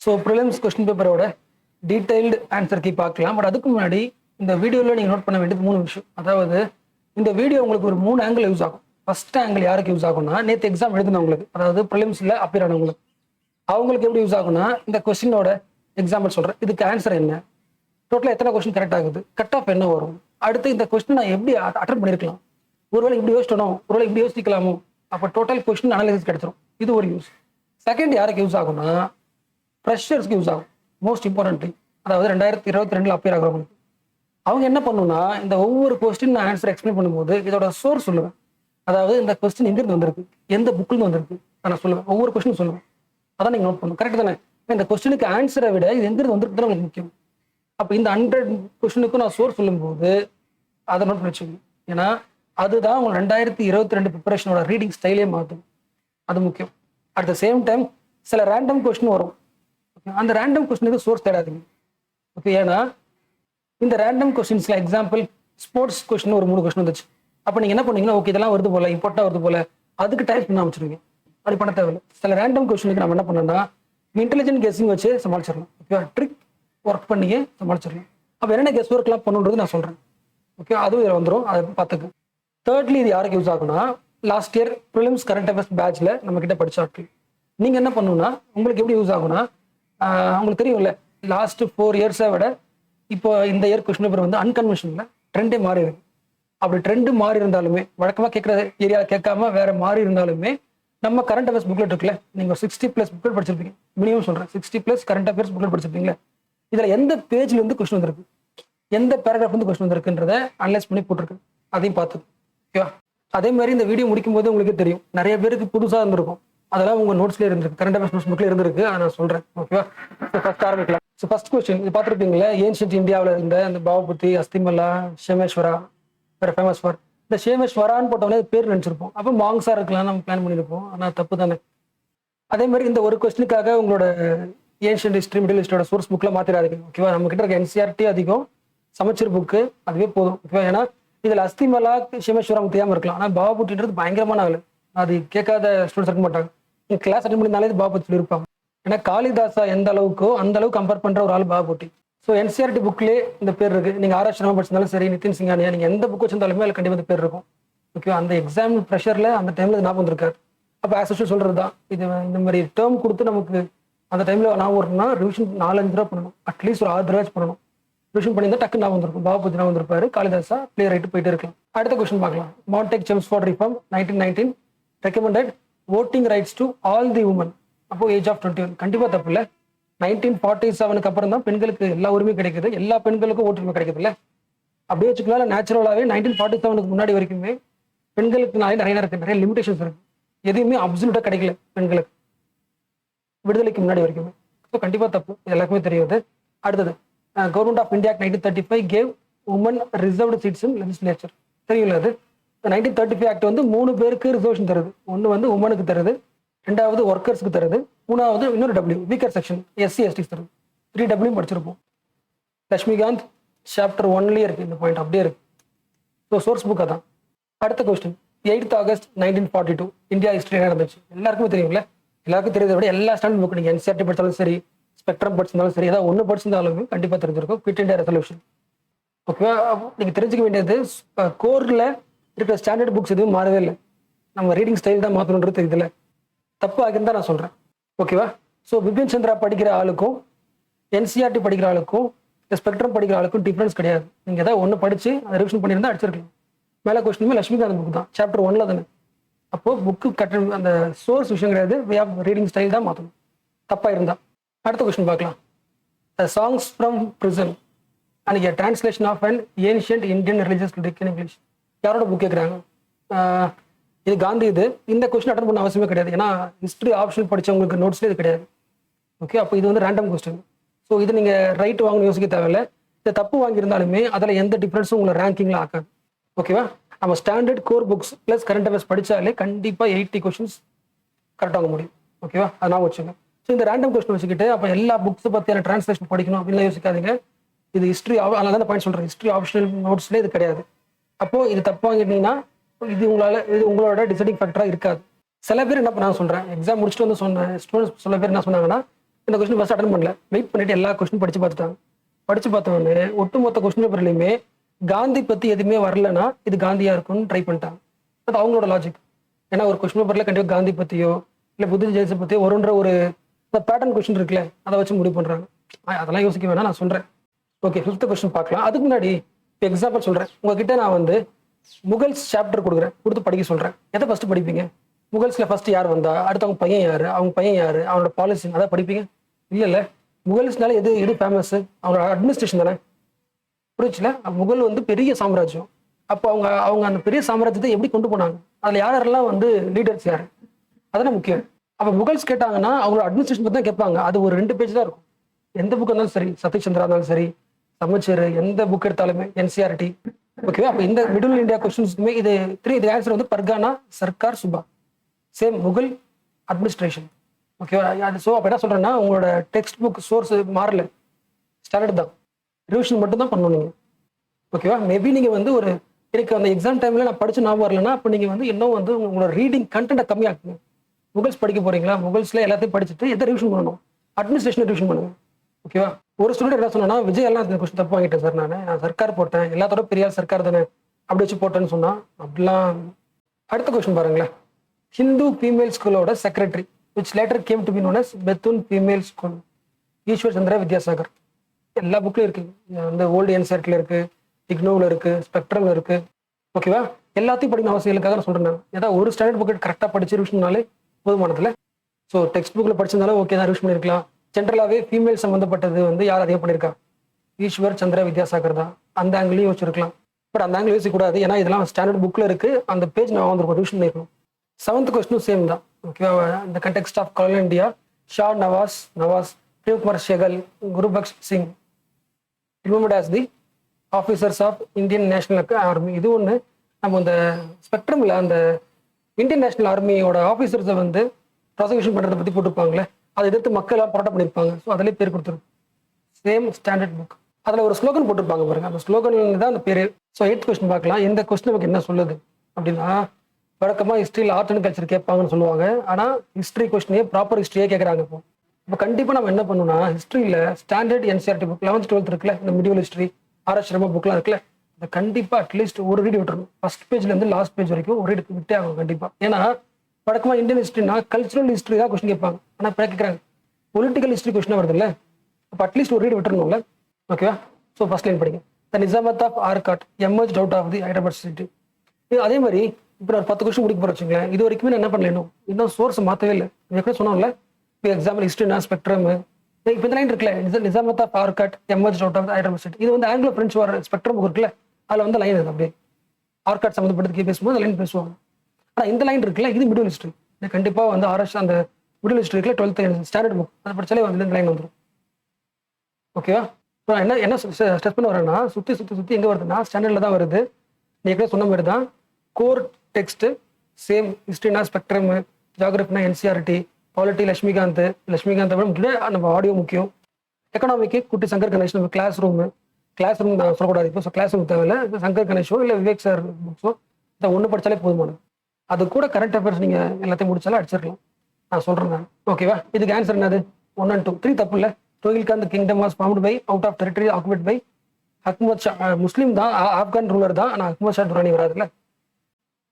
So prelims question பேப்பரோட detailed answer key பார்க்கலாம். But அதுக்கு முன்னாடி இந்த வீடியோவில் நீங்கள் நோட் பண்ண வேண்டியது 3 விஷயம். அதாவது இந்த வீடியோ உங்களுக்கு ஒரு 3 ஆங்கிள் யூஸ் ஆகும். ஃபர்ஸ்ட் ஆங்கிள் யாருக்கு யூஸ் ஆகும்னா, நேற்று எக்ஸாம் எழுதினவங்களுக்கு, அதாவது ப்ரிலிம்ஸில் அப்பியர் ஆனவங்களுக்கு. அவங்களுக்கு எப்படி யூஸ் ஆகும்னா, இந்த கொஸ்டினோட எக்ஸாம்பிள் சொல்கிறேன். இதுக்கு ஆன்சர் என்ன, டோட்டலாக எத்தனை கொஸ்டின் கரெக்ட் ஆகுது, கட் ஆஃப் என்ன வரும், அடுத்து இந்த கொஸ்டின் நான் எப்படி அட்டன் பண்ணியிருக்கலாம், ஒருவேளை இப்படி யோசிச்சணும், ஒருவேளை இப்படி யோசிக்கலாமோ, அப்போ டோட்டல் கொஸ்டின் அனாலிசிஸ் கிடைச்சிரும். இது ஒரு யூஸ். செகண்ட் யாருக்கு யூஸ் ஆகும்னா, ஃப்ரெஷர்ஸ்க்கு யூஸ் ஆகும். மோஸ்ட் இம்பார்ட்டன்ட்லி, அதாவது 2022 அப்பியர் ஆகிறவங்களுக்கு. அவங்க என்ன பண்ணணும்னா, இந்த ஒவ்வொரு கொஸ்டின் நான் ஆன்சர் எக்ஸ்பிளைன் பண்ணும்போது இதோட சோர்ஸ் சொல்லுவேன். அதாவது இந்த கொஸ்டின் எங்கிருந்து வந்திருக்கு, எந்த புக்கில் வந்திருக்கு நான் சொல்லுவேன். ஒவ்வொரு கொஸ்டின் சொல்லுவேன். அதான் நீங்கள் நோட் பண்ணணும். கரெக்ட் தானே? இந்த கொஸ்டினுக்கு ஆன்சரை விட இது எங்கிருந்து வந்திருக்கு உங்களுக்கு முக்கியம். அப்போ இந்த 100 கொஸ்டினுக்கும் நான் சோர்ஸ் சொல்லும்போது அதை நோட் பண்ணி வச்சுக்கணும். ஏன்னா அதுதான் உங்க 2022 ப்ரிப்பரேஷனோட ரீடிங் ஸ்டைலே மாற்றும். அது முக்கியம். அட் த சேம் டைம் சில ரேண்டம் கொஸ்டின் வரும். அந்த ரேண்டம் கொஸ்டினுக்கு சோர்ஸ் தேடாதீங்க. ஓகே, ஏன்னா இந்த ரேண்டம் கொஸ்டின்ஸ்ல எக்ஸாம்பிள் ஸ்போர்ட்ஸ் கொஸ்டின் ஒரு 3 கொஸ்டின் வந்துச்சு. அப்போ நீங்கள் என்ன பண்ணீங்கன்னா, ஓகே இதெல்லாம் வருது போல, இம்பார்ட்டா வருது போல, அதுக்கு டைப் பண்ண ஆரம்பிச்சிருவீங்க. அப்படி பண்ண தேவையில்லை. சில ரேண்டம் கொஸ்டினுக்கு நம்ம என்ன பண்ணோம்னா, இன்டெலிஜென்ட் கெஸ்ஸிங் வச்சு சமாளிச்சிடலாம். ஓகே, ட்ரிக் ஒர்க் பண்ணியே சமாளிச்சிடலாம். அப்போ என்னென்ன கெஸ் ஒர்க்லாம் பண்ணுன்றது நான் சொல்கிறேன். ஓகே, அதுவும் இதில் வந்துடும். அதை பார்த்துக்கு. தேர்ட்லி இது யாருக்கு யூஸ் ஆகும்னா, last year prelims current affairs பேட்ச்ல நம்ம கிட்ட படிச்ச ஆட்கள். நீங்கள் என்ன பண்ணணும்னா, உங்களுக்கு எப்படி யூஸ் ஆகும்னா, உங்களுக்கு தெரியும்ல, லாஸ்ட் 4 இயர்ஸை விட இப்போ இந்த இயர் கொஸ்டின் பேப்பர் வந்து அன்கன்வென்ஷனில் ட்ரெண்டே மாறி இருக்கு. அப்படி ட்ரெண்டு மாறி இருந்தாலுமே, வழக்கமாக கேட்குற ஏரியா கேட்காம வேற மாறி இருந்தாலுமே, நம்ம கரண்ட் அஃபேர்ஸ் புக்லெட் இருக்குல்ல, நீங்கள் 60+ புக்லெட் படிச்சிருப்பீங்க. மினிமம் சொல்கிறேன், 60+ கரண்ட் அஃபேர்ஸ் புக்லெட் படிச்சிருப்பீங்களே. இதில் எந்த பேஜ்ல இருந்து கொஸ்டின் வந்திருக்கு, எந்த பேராகிராஃப் வந்து கொஸ்டின் வந்திருக்குன்றத அனலைஸ் பண்ணி போட்டிருக்கு. அதையும் பார்த்து ஓகேவா. அதே மாதிரி இந்த வீடியோ முடிக்கும் போது உங்களுக்கு தெரியும், நிறைய பேருக்கு புதுசாக இருந்திருக்கும். அதெல்லாம் உங்க நோட்ஸ்லேயே இருந்திருக்கு, கரண்ட் அஃபேர்ஸ் நோட்ஸ் புக்ல இருந்திருக்கு. அதை நான் சொல்றேன். ஓகேவா. ஃபர்ஸ்ட் ஆரம்பிக்கலாம். ஸோ ஃபர்ஸ்ட் கொஸ்டின் இது பார்த்துருப்பீங்களா, ஏன்ஷியன்ட் இந்தியாவில் இருந்த அந்த பாவபுத்தி, அஸ்திமல்லா, சேமேஸ்வரா, வேற ஃபேமஸ் ஃபார் இந்த சேமேஸ்வரான்னு போட்டவனே பேர் நினைச்சிருப்போம். அப்போ மாங்ஸா இருக்கலாம் நம்ம பிளான் பண்ணியிருப்போம். ஆனால் தப்பு தானே. அதே மாதிரி இந்த ஒரு கொஸ்டினுக்காக உங்களோட ஏன்ஷியன்ட் ஹிஸ்ட்ரி, மிடில் ஹிஸ்டரியோட சோர்ஸ் புக்ல மாத்திராதீங்க. ஓகேவா. நம்ம கிட்ட இருக்க என்சிஆர்டி அதிகம், சமச்சீர் புக்கு அதுவே போதும். ஓகேவா. ஏன்னா இதுல அஸ்திமலா, சேமேஸ்வரம் தெரியாம இருக்கலாம். ஆனால் பாவபுத்தின்றது பயங்கரமான ஆளு. அது கேட்காத ஸ்டூடெண்ட்ஸ் இருக்க மாட்டாங்க. நீங்க கிளாஸ் அட்டன் பண்ணினாலே பாவபுத்தி சொல்லியிருப்பாங்க. ஏன்னா காளிதாசா எந்த அளவுக்கோ அந்த அளவுக்கு கம்பேர் பண்ற ஒரு ஆள் பாவபுத்தி. ஸோ என்சிஆர்டி புக்லேயே இந்த பேர் இருக்கு. நீங்க ஆராய்ச்சி படிச்சிருந்தாலும் சரி, நிதின் சிங்கானியா, நீங்க எந்த புக் வச்சிருந்தாலுமே அதில் கண்டிப்பாக பேர் இருக்கும். ஓகேவா. அந்த எக்ஸாம் ப்ரெஷர்ல அந்த டைம்ல ஞாபகம் வந்திருக்காரு. அப்போ ஆஸ் சொல்றது தான், இது இந்த மாதிரி டேர்ம் கொடுத்து நமக்கு அந்த டைம்ல ஞாபகம் வரணும்னா ரிவிஷன் 4-5 தடவை பண்ணணும். அட்லீஸ்ட் ஒரு 6 தடவை பண்ணணும். ரிவிஷன் பண்ணியிருந்தா டக்கு ஞாபகம் வந்திருக்கும். பாவபுத்தி ஞாபகம் வந்திருப்பாரு, காளிதாசா கிளியர் ஆகிட்டு போயிட்டு இருக்கலாம். அடுத்த கொஸ்டின் பார்க்கலாம். Montagu Chelmsford reform 1919 recommended voting rights to all the women அப்போ ஏஜ் ஆஃப் 21. கண்டிப்பா தப்பு இல்லை. 1947 அப்புறம் தான் பெண்களுக்கு எல்லா உரிமையும் கிடைக்குது. எல்லா பெண்களுக்கும் ஓட்டு உரிமை கிடைக்குது இல்லை. அப்படியே வச்சுக்கலாம். நேச்சுரலாவே 1947 முன்னாடி வரைக்குமே பெண்களுக்கு நிறைய லிமிடேஷன்ஸ் இருக்கு. எதுவுமே அப்சல்யூட்டா கிடைக்கல பெண்களுக்கு விடுதலைக்கு முன்னாடி வரைக்குமே. ஸோ கண்டிப்பா தப்பு, இது எல்லாருக்குமே தெரியாது. அடுத்தது government of India 1935 gave women reserved seats in legislature. தெரியுங்களா? அது 1935 ஆக்ட் வந்து 3 பேருக்கு ரிசர்வேஷன் தருது. ஒன்று வந்து உமனுக்கு தருது, 2வது ஒர்க்கர்ஸ்க்கு தருது, 3வது இன்னொரு W weaker section SC STs தருது. 3W படிச்சிருப்போம். லட்சுமிகாந்த் சாப்டர் 1லயே இருக்கு இந்த பாயிண்ட், அப்படியே இருக்கு. ஸோ சோர்ஸ் புக் அதான். அடுத்த question 8th August 1942 India history நடந்துச்சு. எல்லாருக்குமே தெரியும்ல. எல்லாருக்கும் தெரியாத விட எல்லா ஸ்டாண்டர்ட் புக் நீங்க என்சிஆர்டி படிச்சாலும் சரி, ஸ்பெக்ட்ரம் படிச்சிருந்தாலும் சரி, ஏதாவது ஒன்று படிச்சிருந்தாலுமே கண்டிப்பா தெரிஞ்சிருக்கும். Quit India resolution. ஓகேவா. நீங்க தெரிஞ்சுக்க வேண்டியது, கோர்ல இருக்கிற ஸ்டாண்டர்ட் புக்ஸ் எதுவும் மாறவே இல்லை. நம்ம ரீடிங் ஸ்டைல் தான் மாற்றணுன்றது தெரியுதுல்ல. தப்பு ஆகிருந்தா நான் சொல்றேன். ஓகேவா. ஸோ பிபின் சந்திரா படிக்கிற ஆளுக்கும் என்சிஆர்டி படிக்கிற ஆளுக்கும் ஸ்பெக்ட்ரம் படிக்கிற ஆளுக்கும் டிஃபரன்ஸ் கிடையாது. நீங்க ஏதாவது ஒன்று படிச்சு அதை ரிவிஷன் பண்ணியிருந்தா அடிச்சிருக்கலாம். மேலே கொஸ்டினுமே லட்சுமிகாந்த் புக் தான், சாப்டர் 1ல தானே. அப்போ புக்கு கட்ட அந்த சோர்ஸ் விஷயம் கிடையாது, வே ஆஃப் ரீடிங் ஸ்டைல் தான் மாற்றணும் தப்பா இருந்தா. அடுத்த கொஸ்டின் பார்க்கலாம். Songs from prison and a translation of an ancient Indian religious lyric in English. யாரோட புக் கேட்குறாங்க? இது காந்தி. இது இந்த கொஸ்டின் அட்டன் பண்ண அவசியமே கிடையாது. ஏன்னா ஹிஸ்ட்ரி ஆப்ஷன் படிச்சவங்களுக்கு நோட்ஸ்ல இது கிடையாது. ஓகே. அப்போ இது வந்து ரேண்டம் கொஸ்டின். ஸோ இது நீங்க ரைட் வாங்கணும் யோசிக்க தேவையில்லை. இந்த தப்பு வாங்கியிருந்தாலுமே அதில் எந்த டிஃபரன்ஸும் உங்களை ரேங்கிங்ல ஆக்காது. ஓகேவா. நம்ம standard core books plus current affairs படிச்சாலே கண்டிப்பா 80 கொஸ்டின்ஸ் கரெக்ட் ஆக முடியும். ஓகேவா. அதெல்லாம் வச்சுங்க. ஸோ இந்த ரேண்டம் கொஸ்டின் வச்சுக்கிட்டு அப்போ எல்லா புக்ஸ் பற்றியான டிரான்ஸ்லேஷன் படிக்கணும் அப்படின்னு யோசிக்காதீங்க. இது ஹிஸ்ட்ரி, அதனால தான் பாயிண்ட் சொல்றேன், ஹிஸ்ட்ரி ஆப்ஷனல் நோட்ஸ்ல இது கிடையாது. அப்போ இது தப்பு வாங்கிட்டீங்கன்னா இது உங்களோட டிசைடிங் ஃபேக்டரா இருக்காது. சில பேர் என்ன பண்ண சொல்றேன், எக்ஸாம் முடிச்சுட்டு வந்து சொன்ன ஸ்டூடெண்ட்ஸ் சில பேர் என்ன சொன்னாங்கன்னா, இந்த கொஸ்டின் ஃபர்ஸ்ட் அட்டன் பண்ணல, வெயிட் பண்ணிட்டு எல்லா கொஸ்டின் படிச்சு பார்த்துட்டாங்க. படிச்சு பார்த்தவொடனே ஒட்டுமொத்த கொஸ்டின் பேப்பர்லையுமே காந்தி பத்தி எதுவுமே வரலன்னா இது காந்தியா இருக்கும்னு ட்ரை பண்ணிட்டாங்க. அது அவங்களோட லாஜிக். ஏன்னா ஒரு கொஸ்டின் பேப்பர்ல கண்டிப்பாக காந்தி பத்தியோ இல்லை புத்த ஜெயந்தி பத்தியோ வருன்ற ஒரு பேட்டர்ன் கொஸ்டின் இருக்குல்ல, அதை வச்சு முடிவு பண்றாங்க. அதெல்லாம் யோசிக்க வேணாம், நான் சொல்றேன். ஓகே, 5th கொஸ்டின் பார்க்கலாம். அதுக்கு முன்னாடி இப்போ எக்ஸாம்பிள் சொல்றேன். உங்ககிட்ட நான் வந்து முகல்ஸ் சாப்டர் கொடுத்து படிக்க சொல்றேன். எதை ஃபர்ஸ்ட் படிப்பீங்க? முகல்ஸ்ல ஃபர்ஸ்ட் யார் வந்தா, அடுத்து அவங்க பையன் யாரு, அவனோட பாலிசி, அதான் படிப்பீங்க? இல்ல முகல்ஸ்னால எது ஃபேமஸ்? அவங்களோட அட்மினிஸ்ட்ரேஷன் தானே. புரிச்சுல? முகல் வந்து பெரிய சாம்ராஜ்யம். அப்போ அவங்க அந்த பெரிய சாம்ராஜ்யத்தை எப்படி கொண்டு போனாங்க, அதுல யாரெல்லாம் வந்து லீடர்ஸ் யாரு, அதான முக்கியம். அப்ப முகல்ஸ் கேட்டாங்கன்னா அவங்களோட அட்மினிஸ்ட்ரேஷன் பத்தி தான் கேட்பாங்க. அது ஒரு 2 பேஜ் தான் இருக்கும். எந்த புக் இருந்தாலும் சரி, சதீஷ்சந்திரா இருந்தாலும் சரி, சமச்சீர், எந்த புக் எடுத்தாலுமே, NCERT. ஓகேவா? அப்ப இந்த மிடில் இந்தியா கொஸ்டின்ஸ்க்குமே இது ஆன்சர் வந்து pargana, sarkar, suba. Same Mughal administration. ஓகேவா? அது ஸோ அப்போ என்ன சொல்றேன்னா, உங்களோட டெக்ஸ்ட் புக் சோர்ஸ் மாறல, ஸ்டாண்டர்ட் தான், ரிவிஷன் மட்டும் தான் பண்ணணும் நீங்க. ஓகேவா? மேபி நீங்க வந்து எனக்கு அந்த எக்ஸாம் டைம்ல நான் படிச்சு ஞாபகம் வரலன்னா, அப்போ நீங்க வந்து இன்னும் வந்து உங்களோட ரீடிங் கண்டென்ட்டை கம்மியாக்குங்க. முகல்ஸ் படிக்க போறீங்களா, முகல்ஸ்ல எல்லாத்தையும் படிச்சுட்டு எதை ரிவிஷன் பண்ணணும், அட்மினிஸ்ட்ரேஷன் ரிவிஷன் பண்ணுங்க. ஓகேவா? ஒரு ஸ்டூடெண்ட் என்ன சொன்னா, விஜய் எல்லாம் இந்த கொஸ்டின் தப்பு வாங்கிட்டேன் சார், நான் சர்க்கார் போட்டேன், எல்லாத்தோட பெரிய சர்க்கார் தானே அப்படி வச்சு போட்டேன்னு சொன்னா அப்படிலாம். அடுத்த கொஸ்டின் பாருங்களேன். ஹிந்து ஃபீமேல் ஸ்கூலோட secretary which later came to be known as Bethune female school, Ishwar Chandra Vidyasagar. எல்லா புக்லயும் இருக்கு. அந்த ஓல்டு NCERTல இருக்கு, இக்னோவில் இருக்கு, ஸ்பெக்ட்ரம்ல இருக்கு. ஓகேவா? எல்லாத்தையும் படிக்கணும் அவசியங்களுக்காக நான் சொல்றேன். ஏதாவது ஒரு ஸ்டாண்டர்ட் புக் கரெக்டாக படிச்சு ரிவிஷன்னாலே போதுமானதுல. ஸோ டெக்ஸ்ட் புக்ல படிச்சிருந்தாலும் ஓகே தான், ரிவிஷன் பண்ணிருக்கலாம். ஜென்ரலாகவே ஃபீமேல் சம்மந்தப்பட்டது வந்து யார் அதிகம் பண்ணியிருக்கா, ஈஸ்வர் சந்திர வித்யாசாகர் தான். அந்த ஆங்கிலையும் யோசிச்சிருக்கலாம். பட் அந்த ஆங்கிள் யோசிக்கக்கூடாது, ஏன்னா இதெல்லாம் ஸ்டாண்டர்ட் புக்ல இருக்கு. அந்த பேஜ் நான் வந்துருக்கோம், ரிவிஷன் பண்ணிருக்கணும். 7th கொஸ்டினும் சேம் தான். ஓகேவா? இந்த context of colonial India, Shah Nawaz, Prem Kumar Sahgal, Gurbaksh Singh remembered as the officers of Indian National Army. இது ஒன்று நம்ம இந்த ஸ்பெக்ட்ரம்ல அந்த இந்தியன் நேஷனல் ஆர்மியோட ஆஃபீஸர்ஸை வந்து ப்ராசிக்யூஷன் பண்ணுறதை பற்றி போட்டிருப்பாங்களே, அதை எதிர்த்து மக்கள் போராட்டம் பண்ணியிருப்பாங்க. ஸோ அதிலே பேர் கொடுத்துருக்கு. Same standard book. அதில் ஒரு ஸ்லோகன் போட்டிருப்பாங்க பாருங்க, அந்த ஸ்லோகன் தான் அந்த பேர். ஸோ 8th கொஸ்டின் பார்க்கலாம். இந்த கொஸ்டின் நமக்கு என்ன சொல்லுது அப்படின்னா, வழக்கமாக ஹிஸ்ட்ரியில் ஆர்ட் அண்ட் கல்ச்சர் கேட்பாங்கன்னு சொல்லுவாங்க. ஆனால் ஹிஸ்ட்ரி கொஸ்டினே ப்ராப்பர் ஹிஸ்ட்ரியே கேட்குறாங்க. இப்போ கண்டிப்பாக நம்ம என்ன பண்ணணும்னா, ஹிஸ்ட்ரியில் standard NCERT book 11th 12th இருக்குல்ல, இந்த மிடிவல் ஹிஸ்ட்ரி, RS சர்மா புக்லாம் இருக்குல்ல, அதை கண்டிப்பாக அட்லீஸ்ட் ஒரு ரீட் விட்டுருணும். ஃபர்ஸ்ட் பேஜ்லேருந்து லாஸ்ட் பேஜ் வரைக்கும் ஒரு ரீட் விட்டே ஆகும் கண்டிப்பாக. ஏன்னா வழக்கமாக இந்தியன் ஹிஸ்ட்ரினா கல்ச்சுரல் ஹிஸ்ட்ரி தான் கொஸ்டின் கேட்பாங்க. ஆனால் இப்போ கேட்குறாங்க பொலிட்டிக்கல் ஹிஸ்ட்ரி கொஸ்டின் வருது இல்லை, அப்போ அட்லீஸ்ட் ஒரு ரீட் விட்டுருணும்ல. ஓகேவா? ஸோ ஃபர்ஸ்ட் லைன் படிங்க. The Nizamat of Arcot emerged out of the Hyderabad city. அதே மாதிரி இப்போ ஒரு 10 கொஸ்டின் முடிக்க போற வச்சுங்களேன். இது வரைக்குமே நான் என்ன பண்ணல, இன்னும் சோர்ஸ் மாற்றவே இல்லை. எப்படி சொன்னோம்ல, இப்போ எக்ஸாம்பிள் ஹிஸ்ட்ரினா ஸ்பெக்ட்ரம், இப்போ இந்த லைன் இருக்குல்ல, Nizamat of Arcot emerged out of the Hyderabad city. இது வந்து ஆங்கிலோ பிரெஞ்சு வர ஸ்பெக்ட்ரம் இருக்குல்ல, அதில் வந்து லைன் இது அப்படியே ஆர்காட் சம்மந்தப்பட்டதுக்கு பேசும்போது அந்த லைன் பேசுவாங்க. ஆனால் இந்த லைன் இருக்குல்ல, இது மிடில் ஹிஸ்ட்ரி. இது கண்டிப்பாக வந்து RS அந்த மிடில் ஹிஸ்ட்ரி இருக்குல்ல, 12th ஸ்டாண்டர்ட் புக், அதை படிச்சாலே வந்து இந்த லைன் வந்துடும். ஓகேவா? ஸோ என்ன ஸ்ட்ரெஸ் பண்ண வரேன்னா, சுற்றி எங்கே வருதுன்னா ஸ்டாண்டர்டில் தான் வருது. நீ ஏற்கனவே சொன்ன மாதிரி தான் கோர் டெக்ஸ்ட் சேம். ஹிஸ்ட்ரினா ஸ்பெக்ட்ரம், ஜியாகிரபினா NCERT, பாலிட்டி லட்சுமிகாந்த் முக்கியம். நம்ம ஆடியோ முக்கியம். எக்கனாமிக்கு குட்டி சங்கர் கணேஷ். நம்ம கிளாஸ் ரூம் நான் சொல்லக்கூடாது இப்போ. ஸோ கிளாஸ் ரூம் தேவையில்லை. இப்போ சங்கர் கணேஷோ இல்லை விவேக் சார் புக்ஸோ இதை ஒன்று படித்தாலே போதுமானது. அது கூட கரண்ட் அஃபேர்ஸ் நீங்கள் எல்லாத்தையும் முடிச்சாலும் அடிச்சிடலாம். நான் சொல்கிறேன் நான். ஓகேவா? இதுக்கு ஆன்சர் என்னது? 1 and 2. 3 தப்பு இல்லை. Rohilkhand kingdom was formed by out of territory occupied by Ahmad Shah. Muslim தான், ஆப்கான் ரூலர் தான். ஆனால் அஹ்மத் ஷா துரானி வராதுல்ல.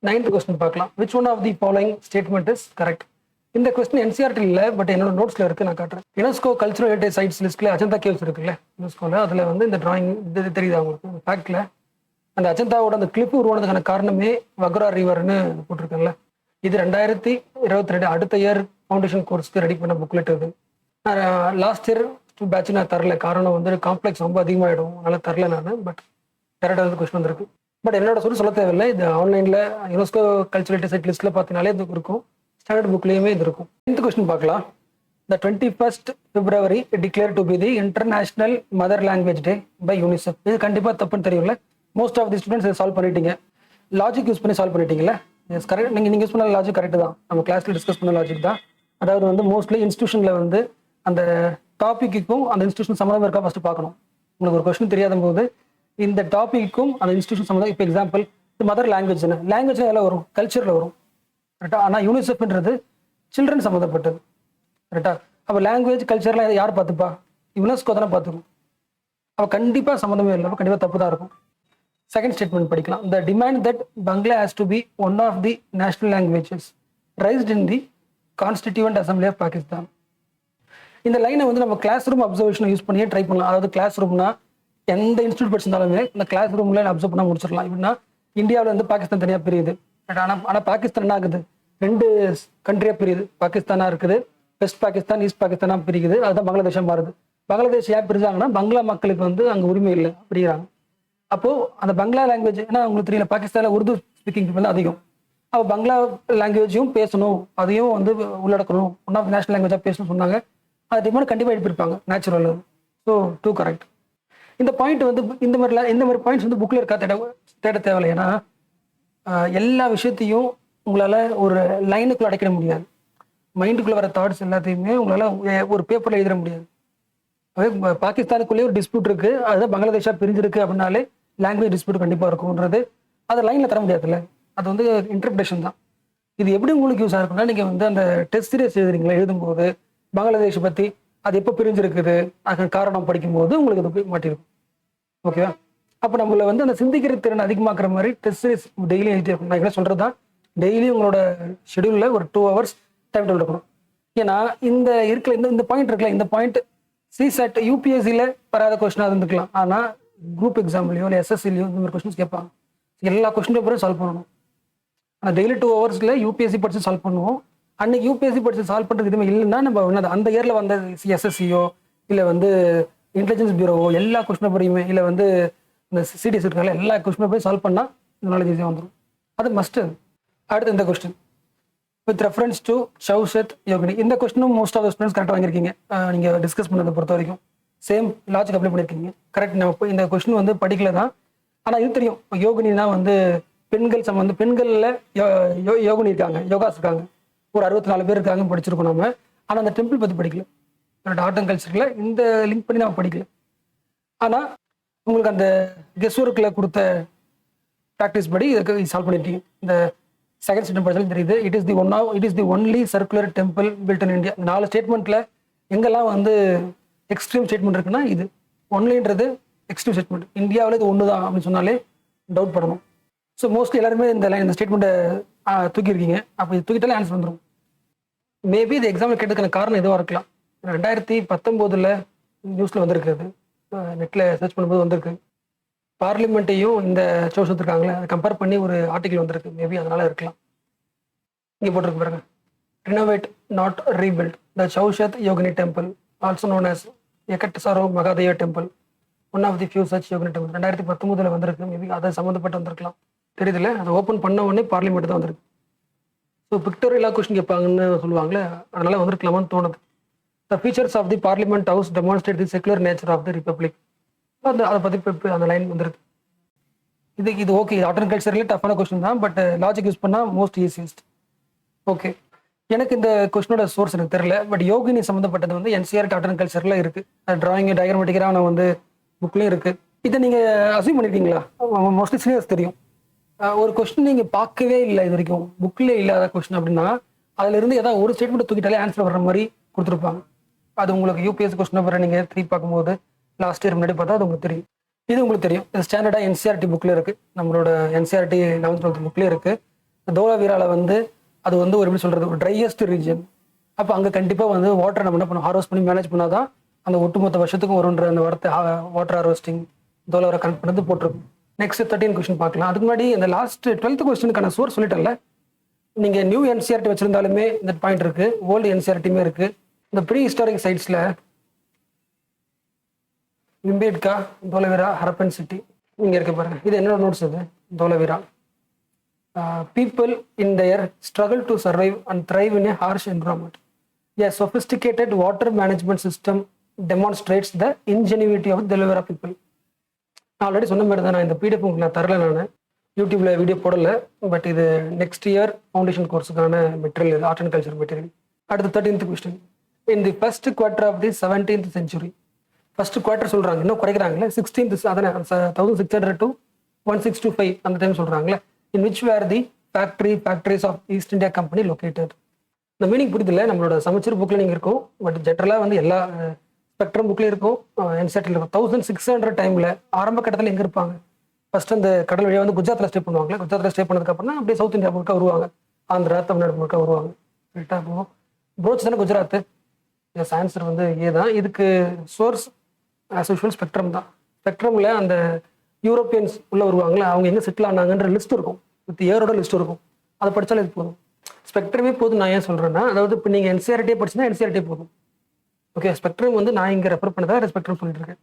9th கொஸ்டின் பார்க்கலாம். Which one of the following statement is correct? இந்த கொஸ்டின் NCERT இல்லை, பட் என்னோட நோட்ஸ்ல இருக்கு, நான் காட்டுறேன். யுனெஸ்கோ கல்ச்சுரல் ஹெரிட்டேஜ் சைட்ஸ் லிஸ்ட்ல அஜந்தா கேவ்ஸ் இருக்குல்ல யுனெஸ்கோல, அதுல வந்து இந்த டிராயிங் இது தெரியுது அவங்களுக்கு ஃபேக்ட்ல. அந்த அஜந்தாவோட அந்த கிளிப் உருவானதுக்கான காரணமே வக்ரா ரிவர்னு போட்டிருக்காங்கல்ல. இது 2022 அடுத்த இயர் ஃபவுண்டேஷன் கோர்ஸ்க்கு ரெடி பண்ண புக்லெட் இது. லாஸ்ட் இயர் பேட்ச் நான் தரல, காரணம் வந்து காம்ப்ளெக்ஸ் ரொம்ப அதிகமாகிடும், அதனால தரல நான். பட் டேரக்டாக கொஸ்டின் வந்திருக்கு. பட் என்னோட சொல்ல தேவையில்லை. இது ஆன்லைனில் யுனெஸ்கோ கல்ச்சுரல் சைட் லிஸ்ட்டில் பார்த்தீங்கனாலே இது இருக்கும். ஸ்டாண்டர்ட் புக்லேயுமே இது இருக்கும். 10th கொஸ்டின் பார்க்கலாம். The 21st February declared to be the International Mother Language Day by UNICEF. இது கண்டிப்பாக தப்புன்னு தெரியும்ல. மோஸ்ட் ஆஃப் தி ஸ்டூடெண்ட்ஸ் இதை சால்வ் பண்ணிட்டீங்க. லாஜிக் யூஸ் பண்ணி சால்வ் பண்ணிட்டீங்களா? Yes correct. நீங்கள் யூஸ் பண்ண லாஜிக் கரெக்ட் தான். நம்ம கிளாஸில் டிஸ்கஸ் பண்ண லாஜிக் தான். அதாவது வந்து மோஸ்ட்லி இன்ஸ்டியூஷனில் வந்து அந்த டாப்பிக்கும் அந்த இன்ஸ்டியூஷன் சம்மந்தம் இருக்கா ஃபஸ்ட்டு பார்க்கணும். உங்களுக்கு ஒரு கொஸ்டின் தெரியாத போது இந்த டாப்பிக்கும் அந்த இன்ஸ்டியூஷன் சம்மந்தம். இப்போ எக்ஸாம்பிள் மதர் லாங்குவேஜ் என்ன, லாங்குவேஜ் எல்லாம் வரும், கல்ச்சரில் வரும் கரெக்டாக. ஆனால் யூனிசெஃப்ன்றது சில்ட்ரன் சம்மந்தப்பட்டது கரெக்டாக. அப்போ லாங்குவேஜ் கல்ச்சர்லாம் யார் பார்த்துப்பா? யுனெஸ்கோ தானே பார்த்துக்கும். அப்போ கண்டிப்பாக சம்மந்தமே இல்லை, அப்போ கண்டிப்பாக தப்பு தான் இருக்கும். செகண்ட் ஸ்டேட்மெண்ட் படிக்கலாம். The demand that Bangla has to be one of the national languages raised in the constituent assembly of Pakistan. இந்த லைனை வந்து நம்ம கிளாஸ் ரூம் அப்சர்வேஷனை யூஸ் பண்ணியே ட்ரை பண்ணலாம். அதாவது கிளாஸ் ரூம்னா எந்த இன்ஸ்டியூட் படிச்சிருந்தாலுமே இந்த கிளாஸ் ரூம்ல அப்சர்வ் பண்ண முடிச்சிடலாம். எப்படின்னா இந்தியாவில் வந்து பாகிஸ்தான் தனியாக பிரியுது. பட் ஆனால் பாகிஸ்தான் என்ன ஆகுது, 2 கண்ட்ரியாக பிரியுது. பாகிஸ்தானாக இருக்குது, வெஸ்ட் பாகிஸ்தான், ஈஸ்ட் பாகிஸ்தானாக பிரிக்குது. அதுதான் பங்களாதேஷாக மாறுது. பங்களாதேஷ் ஏன் பிரிஞ்சாங்கன்னா பங்களா மக்களுக்கு வந்து அங்கே உரிமை இல்லை அப்படிங்கிறாங்க. அப்போது அந்த பங்களா லாங்குவேஜ் ஏன்னா உங்களுக்கு தெரியல, பாகிஸ்தானில் உருது ஸ்பீக்கிங் வந்து அதிகம். அப்போ பங்களா லாங்குவேஜையும் பேசணும், அதையும் வந்து உள்ளடக்கணும், ஒன் ஆஃப் நேஷனல் லாங்குவேஜாக பேசணும்னு சொன்னாங்க. அது டிமாண்ட் கண்டிப்பாக எழுப்பியிருப்பாங்க, நேச்சுரல். So 2 correct. இந்த பாயிண்ட் வந்து இந்த மாதிரி பாயிண்ட்ஸ் வந்து புக்கில் இருக்கா தேட தேவையில்லை. ஏன்னா எல்லா விஷயத்தையும் உங்களால் ஒரு லைனுக்குள்ள அடைக்கிட முடியாது. மைண்டுக்குள்ளே வர தாட்ஸ் எல்லாத்தையுமே உங்களால் ஒரு பேப்பரில் எழுதிட முடியாது. அதே பாகிஸ்தானுக்குள்ளேயே ஒரு டிஸ்பியூட் இருக்குது, அதுதான் பங்களாதேஷாக பிரிஞ்சிருக்கு அப்படின்னாலே லாங்குவேஜ் டிஸ்பியூட் கண்டிப்பாக இருக்கும்ன்றது அதை லைனில் தர முடியாதுல்ல. அது வந்து இன்டர்பிரேஷன் தான். இது எப்படி உங்களுக்கு யூஸ் ஆகும்னா, நீங்கள் வந்து அந்த டெஸ்ட் சீரியஸ் எழுதுறீங்களா, எழுதும்போது பங்களாதேஷை பற்றி அது எப்போ பிரிஞ்சிருக்குது அதுக்கு காரணம் படிக்கும்போது உங்களுக்கு அது போய் மாட்டிருக்கும். ஓகேவா? அப்போ நம்மள வந்து அந்த சிந்திக்கிற திறன் அதிகமாக்குற மாதிரி டெஸ்ட் சீரிஸ் டெய்லி எழுதிட்டே இருக்கணும். நான் என்ன சொல்கிறது தான், டெய்லி உங்களோட ஷெடியூலில் ஒரு 2 hours டைம் டேபிள் இருக்கணும். ஏன்னா இந்த இந்த பாயிண்ட் இருக்குல்ல, இந்த பாயிண்ட் சிசெட் யூபிஎஸ்சியில் வராத கொஸ்டினாக இருந்துக்கலாம். ஆனால் குரூப் எக்ஸாம்லையோ இல்லை எஸ்எஸ்சிலையோ இந்த மாதிரி கொஸ்டின்ஸ் கேட்பாங்க. எல்லா கொஸ்டின் பேப்பரும் சால்வ் பண்ணணும். ஆனால் டெய்லி 2 hours யூபிஎஸ்சி படித்து சால்வ் பண்ணுவோம். அன்னைக்கு யூபிஎஸ்சி படித்து சால்வ் பண்ணுறது எதுவுமே இல்லைன்னா நம்ம அந்த இயரில் வந்த எஸ்எஸ்சியோ இல்லை வந்து இன்டெலிஜென்ஸ் பியூரோவோ எல்லா கொஸ்டின் பேப்பரையுமே இல்லை வந்து இந்த சிடிஎஸ் இருக்கால எல்லா கொஸ்டின் பேப்பரையும் சால்வ் பண்ணால் இந்த நாலேஜ் ஈஸியாக வந்துடும். அது மஸ்ட்டு. அடுத்து இந்த கொஸ்டின் வித் ரெஃபரன்ஸ் டு ஷவுஷத் யோகினி. இந்த கொஸ்டினும் மோஸ்ட் ஆஃப் த ஸ்டூடெண்ட்ஸ் கரெக்டாக வாங்கியிருக்கீங்க. நீங்கள் டிஸ்கஸ் பண்ணதை பொறுத்த வரைக்கும் சேம் லாஜிக் அப்ளை பண்ணியிருக்கீங்க. கரெக்ட். நம்ம இந்த கொஸ்டின் வந்து படிக்கல தான், ஆனால் இது தெரியும். யோகினினா வந்து பெண்கள் சம்பந்தம், பெண்களில் யோகினி இருக்காங்க, யோகாஸ் இருக்காங்க, ஒரு 64 பேர் இருக்காங்க படிச்சிருக்கோம் நம்ம. ஆனால் அந்த டெம்பிள் பற்றி படிக்கல. ஆர்ட் அண்ட் கல்ச்சரில் இந்த லிங்க் பண்ணி நம்ம படிக்கல. ஆனால் உங்களுக்கு அந்த கெஸ் ஒர்க்கில் கொடுத்த ப்ராக்டிஸ் படி இதுக்கு சால்வ் பண்ணிட்டீங்க. இந்த செகண்ட் ஸ்டேட்மெண்ட் படிச்சாலும் தெரியுது. It is the only circular temple built in India. 4 ஸ்டேட்மெண்ட்டில் எங்கெல்லாம் வந்து எக்ஸ்ட்ரீம் ஸ்டேட்மெண்ட் இருக்குன்னா இது ஒன்லின்றது எக்ஸ்ட்ரீம் ஸ்டேட்மெண்ட். இந்தியாவில் இது ஒன்று தான் அப்படின்னு சொன்னாலே டவுட் படணும். ஸோ மோஸ்ட்லி எல்லாருமே இந்த ஸ்டேட்மெண்ட்டை தூக்கியிருக்கீங்க. அப்போ இது தூக்கிட்டாலே ஆன்சர் வந்துடும். மேபி இது எக்ஸாம்பிள் கேட்டதுக்கான காரணம் எதுவாக இருக்கலாம். 2019 நியூஸில் வந்திருக்குது, நெட்டில் சர்ச் பண்ணும்போது வந்திருக்கு. பார்லிமெண்ட்டையும் இந்த சோஷத் இருக்காங்களே அதை கம்பேர் பண்ணி ஒரு ஆர்டிகல் வந்திருக்கு. மேபி அதனால இருக்கலாம். இங்கே போட்டிருக்கு பாருங்க, renovate not rebuild the Chausath Yogini temple also known as Ekattarso Mahadeva temple one of the few such Yogini temple. 2019 வந்திருக்கு. மேபி அதை சம்மந்தப்பட்டு வந்திருக்கலாம், தெரியுதுல்ல. அதை ஓப்பன் பண்ண உடனே பார்லிமெண்ட் தான் வந்திருக்கு. ஸோ பிக்டோரியலா கொஸ்டின் கேட்பாங்கன்னு சொல்லுவாங்களே, அதனால வந்திருக்கலாமான்னு தோணுது. The features of the Parliament House demonstrate the secular nature of the Republic. அதை பற்றி அந்த லைன் வந்துருக்கு. இது ஓகே. ஆர்ட் அண்ட் கல்ச்சரில் டஃப்பான கொஸ்டின் தான், பட் லாஜிக் யூஸ் பண்ணால் மோஸ்ட் ஈஸியஸ்ட். ஓகே, எனக்கு இந்த கொஸ்டினோட சோர்ஸ் எனக்கு தெரியல, பட் யோகினி சம்மந்தப்பட்டது வந்து என்சிஆர்டி ஆர்ட் அண்ட் கல்ச்சரில் இருக்குது. டிராயிங் டயக்ராமேட்டிக்காக நான் வந்து புக்லேயும் இருக்குது. இதை நீங்கள் அசீவ் பண்ணியிருக்கீங்களா? மோஸ்ட்லி சீனியர்ஸ் தெரியும். ஒரு கொஸ்டின் நீங்கள் பார்க்கவே இல்லை இது வரைக்கும், புக்கில் இல்லாத கொஸ்டின் அப்படின்னா அதிலிருந்து ஏதாவது ஒரு ஸ்டேட்மெண்ட் தூக்கிட்டாலே ஆன்சர் வர்ற மாதிரி கொடுத்துருப்பாங்க. அது உங்களுக்கு யூபிஎஸ்சி கொஸ்டின் பேப்பரை நீங்கள் 3 பார்க்கும்போது லாஸ்ட் இயர் முன்னாடி பார்த்தா அது உங்களுக்கு தெரியும். இது உங்களுக்கு தெரியும். இது ஸ்டாண்டர்டாக என்சிஆர்டி புக்கில் இருக்குது, நம்மளோட என்சிஆர்டி 11th 12th புக்லேயே இருக்குது. தோலாவீராவில் வந்து அது வந்து ஒரு எப்படி சொல்கிறது, ஒரு ட்ரையஸ்ட் ரீஜன். அப்போ அங்கே கண்டிப்பாக வந்து வாட்டரை நம்ம என்ன பண்ணணும், ஹார்வெஸ்ட் பண்ணி மேனேஜ் பண்ணால் தான் அந்த ஒட்டுமொத்த வருஷத்துக்கும் வருன்ற அந்த வார்த்தை வாட்டர் ஹார்வெஸ்டிங் தோலாவரை கனெக்ட் பண்ணது போட்டிருக்கும். நெக்ஸ்ட் 13 கொஸ்டின் பார்க்கலாம். அதுக்கு முன்னாடி இந்த லாஸ்ட் 12th கொஸ்டினுக்கான சோர்ஸ் சொல்லிட்டேன்ல. நீங்கள் நியூ என்சிஆர்டி வச்சிருந்தாலுமே இந்த பாயிண்ட் இருக்குது, ஓல்டு என்சிஆர்டியுமே இருக்குது. இந்த ப்ரீ ஹிஸ்டாரிக் சைட்ஸில் இம்பேட்கா, தோலவீரா, ஹரப்பன் சிட்டி இங்கே இருக்க பாருங்க. இது என்னோட நோட்ஸ். இது Dholavira. People in their struggle to survive and thrive in a harsh environment. A sophisticated water management system demonstrates the ingenuity of Dholavira people. நான் ஆல்ரெடி சொன்ன மாதிரி தான், நான் இந்த பிடிஎஃப் உங்களுக்கு நான் தரல, நான் யூடியூப்ல வீடியோ போடலை. பட் இது நெக்ஸ்ட் இயர் ஃபவுண்டேஷன் கோர்ஸுக்கான material, art and culture material. அடுத்து 13th question. In the first quarter of the 17th century, first quarter சொல்றாங்க, இன்னும் குறைக்கிறாங்களே, 16th அதானே 1600 to 1625 அந்த டைம் சொல்றாங்களே. In which were the factories of East India Company located? இந்த meaning புரியுதில்ல, நம்மளோட சமச்சீர் புக்கில் நீங்கள் இருக்கும். பட் ஜென்ரலாக வந்து எல்லா ஸ்பெக்ட்ரம் புக்லேயும் இருக்கும், என்சிஆர்டியில் இருக்கும். 1600 டைமில் ஆரம்ப கட்டத்தில் எங்கே இருப்பாங்க? ஃபர்ஸ்ட் அந்த கடல் வழியாக வந்து குஜராத்தில் ஸ்டே பண்ணுவாங்களே, குஜராத்தில் ஸ்டே பண்ணதுக்கப்புறம் தான் அப்படியே சவுத் இந்தியா முழுக்க வருவாங்க, ஆந்திரா தமிழ்நாடு முழுக்க வருவாங்க. கரெக்டாக போகும். ப்ரோச் தானே குஜராத். எஸ், ஆன்சர் வந்து ஏ தான். இதுக்கு சோர்ஸ் ஆஸ் யூஷுவல் ஸ்பெக்ட்ரம் தான். ஸ்பெக்ட்ரமில் அந்த யூரோப்பியன்ஸ் உள்ளே வருவாங்களே, அவங்க எங்கே செட்டில் ஆனாங்கன்ற லிஸ்ட் இருக்கும், வித் ஏரோட லிஸ்ட் இருக்கும். அதை படித்தாலே இது போதும். ஸ்பெக்ட்ரமே போதும். நான் ஏன் சொல்கிறேன்னா, அதாவது இப்போ நீங்கள் என்சிஆர்டியே படிச்சுன்னா என்சிஆர்டி போதும். ஓகே, ஸ்பெக்ட்ரம் வந்து நான் இங்கே ரெஃபர் பண்ணதான் ஸ்பெக்ட்ரம் சொல்லிட்டு இருக்கேன்.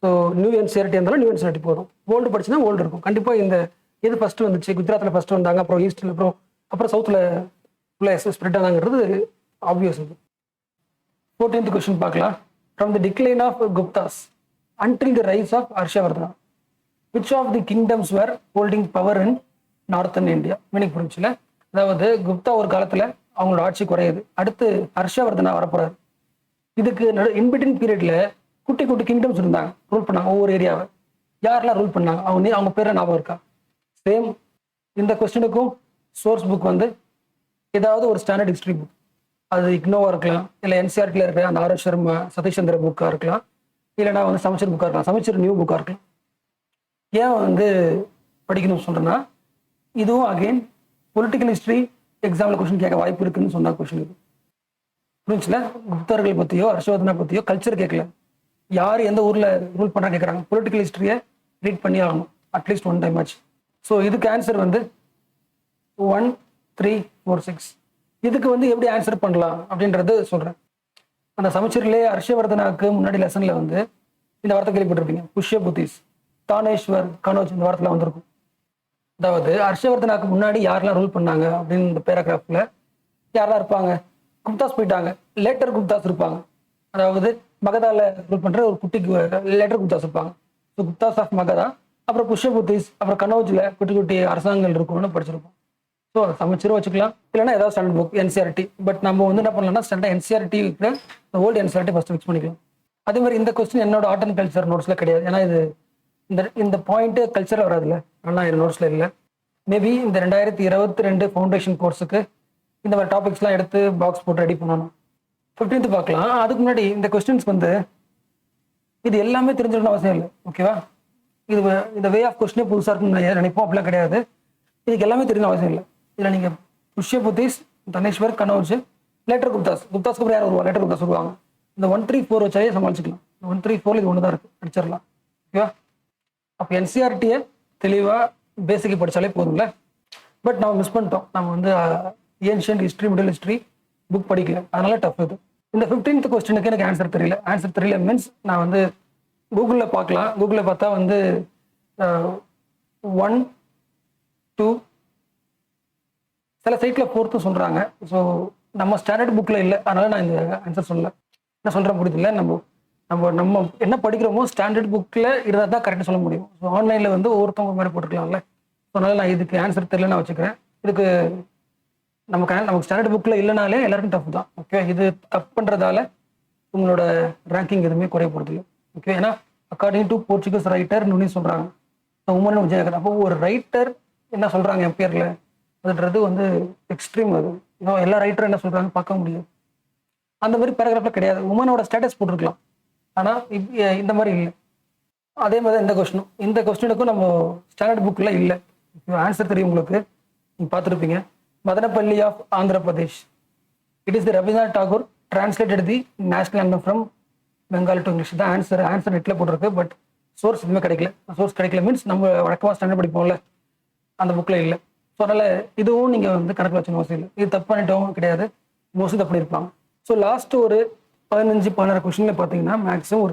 ஸோ நியூ என்சிஆர்டி இருந்தாலும் நியூ என்சிஆர்டி போதும். ஓல்டு படிச்சுன்னா ஓல்டு இருக்கும். கண்டிப்பாக இந்த எது ஃபஸ்ட்டு வந்துச்சு, குஜராத்தில் ஃபஸ்ட்டு வந்தாங்க, அப்புறம் ஈஸ்டில், அப்புறம் சவுத்தில் ஃபுல்லாக ஸ்ப்ரெட் ஆனாங்கிறது ஆப்வியஸ். இது 14th கொஸ்டின் பார்க்கலாம். From the decline of Guptas until the rise of Harshavardhana, which of the kingdoms were holding power in northern India? Meaning புரிஞ்சுல, அதாவது குப்தா ஒரு காலத்தில் அவங்களோட ஆட்சி குறையுது, அடுத்து ஹர்ஷவர்தனா வரப்போறாரு. இதுக்கு இன்பிட்வீன் பீரியட்ல குட்டி குட்டி கிங்டம்ஸ் இருந்தாங்க, ரூல் பண்ணாங்க ஒவ்வொரு ஏரியாவை. யாரெல்லாம் ரூல் பண்ணாங்க, அவங்க பேரை ஞாபகம் இருக்கா? சேம் இந்த கொஸ்டினுக்கும் சோர்ஸ் புக் வந்து ஏதாவது ஒரு ஸ்டாண்டர்ட் ஹிஸ்ட்ரி புக், அது இக்னோவா இருக்கலாம், இல்லை என்சிஆர்டியில் இருக்கிற அந்த ஆர் எஸ் சர்மா சதீஷ் சந்திர புக்காக இருக்கலாம், இல்லைனா வந்து சமச்சீர் புக்காக இருக்கலாம், சமச்சீர் நியூ புக்காக இருக்கலாம். ஏன் வந்து படிக்கணும்னு சொல்கிறேன்னா, இதுவும் அகெயின் பொலிட்டிக்கல் ஹிஸ்ட்ரி எக்ஸாமில் கொஸ்டின் கேட்க வாய்ப்பு இருக்குன்னு சொன்ன கொஸ்டின் இது. புரிஞ்சுல, குப்தர்கள் பற்றியோ ஹர்ஷவர்தனா பற்றியோ கல்ச்சர் கேட்கல, யார் எந்த ஊரில் ரூல் பண்ணுறாங்க கேட்குறாங்க. பொலிட்டிக்கல் ஹிஸ்ட்ரியை ரீட் பண்ணி ஆகணும் அட்லீஸ்ட் ஒன் டைம் ஆச்சு. ஸோ இதுக்கு ஆன்சர் வந்து 1, 3, 4, 6. இதுக்கு வந்து எப்படி ஆன்சர் பண்ணலாம் அப்படின்றது சொல்கிறேன். அந்த சமச்சீர்லேயே ஹர்ஷவர்தனாவுக்கு முன்னாடி லெசனில் வந்து இந்த வார்த்தை கேள்விப்பட்டிருப்பீங்க, புஷ்ய புத்திஸ், தானேஸ்வர், கனோஜ், இந்த வார்த்தைலாம் வந்திருக்கும். அதாவது ஹர்ஷவர்தனாவுக்கு முன்னாடி யாரெல்லாம் ரூல் பண்ணாங்க அப்படின்னு இந்த பேராகிராஃபில் யாரெல்லாம் இருப்பாங்க? குப்தாஸ் போயிட்டாங்க, லேட்டர் குப்தாஸ் இருப்பாங்க. அதாவது மகதால ரூல் பண்ணுற ஒரு குட்டி லேட்டர் குப்தாஸ் இருப்பாங்க. ஸோ குப்தாஸ் ஆஃப் மகதா, அப்புறம் புஷ்யபுத்திஸ், அப்புறம் கனோஜில் குட்டி குட்டி அரசாங்கங்கள் இருக்கும்னு படிச்சிருப்போம். ஸோ சமச்சீரும் வச்சுக்கலாம், இல்லைன்னா ஏதாவது ஸ்டாண்டர்ட் புக் என்சிஆர்டி. பட் நம்ம வந்து என்ன பண்ணலாம்னா standard NCERT old NCERT first fix பண்ணிக்கலாம். அதே மாதிரி இந்த கொஸ்டின் என்னோட ஆர்ட் அண்ட் கல்ச்சர் நோட்ஸில் கிடையாது, ஏன்னா இது இந்த பாயிண்ட்டு கல்ச்சரில் வராதுல்ல, ஆனால் என் நோட்ஸில் இல்லை. மேபி இந்த 2022 ஃபவுண்டேஷன் கோர்ஸுக்கு இந்த மாதிரி டாபிக்ஸ்லாம் எடுத்து பாக்ஸ் போட்டு ரெடி பண்ணணும். 15th பார்க்கலாம். அதுக்கு முன்னாடி இந்த கொஸ்டின்ஸ் வந்து இது எல்லாமே தெரிஞ்சிருக்கணும் அவசியம் இல்லை, ஓகேவா? இது இந்த வே ஆஃப் கொஸ்டினே புதுசாக இருக்குன்னு நினைப்போம், அப்படிலாம் கிடையாது. இதுக்கு எல்லாமே தெரியணும் அவசியம் இல்லை. இதில் நீங்கள் புஷ்ய புத்திஸ், தனேஸ்வர், கனோஜ், லேட்டர் குப்தாஸ்க்கு அப்புறம் யார் வருவாங்க? லேட்டர் குப்தாஸ் வருவாங்க. இந்த 1, 3, 4 வச்சாலே சமாளிச்சுக்கலாம். 1, 3, 4 இது ஒன்று தான் இருக்குது, படிச்சிடலாம், ஓகேவா? அப்போ என்சிஆர்டியை தெளிவாக பேசிக்கு படித்தாலே போதும்ல. பட் நம்ம மிஸ் பண்ணிட்டோம், நம்ம வந்து ancient history, middle history book படிக்கல, அதனால டஃப் இது. இந்த 15th கொஸ்டினுக்கு எனக்கு ஆன்சர் தெரியல மீன்ஸ் நான் வந்து கூகுளில் பார்க்கலாம். கூகுளில் பார்த்தா வந்து 1, 2, சில சைட்டில் 4th சொல்கிறாங்க. ஸோ நம்ம ஸ்டாண்டர்ட் புக்கில் இல்லை, அதனால நான் இந்த ஆன்சர் சொல்லலை. என்ன சொல்கிறேன் புரியுதில்ல, நம்ம என்ன படிக்கிறோமோ ஸ்டாண்டர்ட் புக்கில் இருந்தால் தான் கரெக்டாக சொல்ல முடியும். ஸோ ஆன்லைனில் வந்து ஒவ்வொருத்தவங்க மாதிரி போட்டுக்கலாம்ல. ஸோ அதனால் நான் இதுக்கு ஆன்சர் தெரியல நான் வச்சுக்கிறேன். இதுக்கு நமக்கு ஸ்டாண்டர்ட் புக்கில் இல்லைனாலே எல்லாருக்கும் டஃப் தான், ஓகே? இது தப்பு பண்ணுறதால உங்களோட ரேங்கிங் எதுவுமே குறைய போகிறது இல்லை, ஓகே? ஏன்னா அக்கார்டிங் டு போர்ச்சுகீஸ் ரைட்டர் நுனி சொல்கிறாங்க, உமன் விஜயகர். அப்போ ஒரு ரைட்டர் என்ன சொல்கிறாங்க என் பேரில் அதுன்றது வந்து எக்ஸ்ட்ரீம். அது இன்னும் எல்லா ரைட்டரும் என்ன சொல்கிறாங்க பார்க்க முடியும். அந்த மாதிரி பேராகிராஃபில் கிடையாது, உமனோட ஸ்டேட்டஸ் போட்டிருக்கலாம், ஆனால் இந்த மாதிரி இல்லை. அதே மாதிரி இந்த கொஸ்டினுக்கும் நம்ம ஸ்டாண்டர்ட் புக்கில் இல்லை. ஆன்சர் தெரியும் உங்களுக்கு, நீங்கள் பார்த்துருப்பீங்க. Madanapalle of Andhra Pradesh. It is the Rabindranath Tagore translated the national anthem from Bengali to English. தான் ஆன்சர் நெட்டில் போட்டிருக்கு, பட் சோர்ஸ் எதுவுமே கிடைக்கல. மீன்ஸ் நம்ம வழக்கமாக ஸ்டாண்டர்ட் படிப்போம்ல, அந்த புக்கில் இல்லை. ஸோ அதனால் இதுவும் நீங்கள் வந்து கணக்கில் வச்சுன்னு அவசியம் இல்லை. இது தப்பு பண்ணிட்டவங்க கிடையாது, மோஸ்ட்லி தப்பு பண்ணியிருப்பாங்க. ஸோ லாஸ்ட் ஒரு 15-16 கொஸ்டினில் பார்த்தீங்கன்னா மேக்ஸிமம்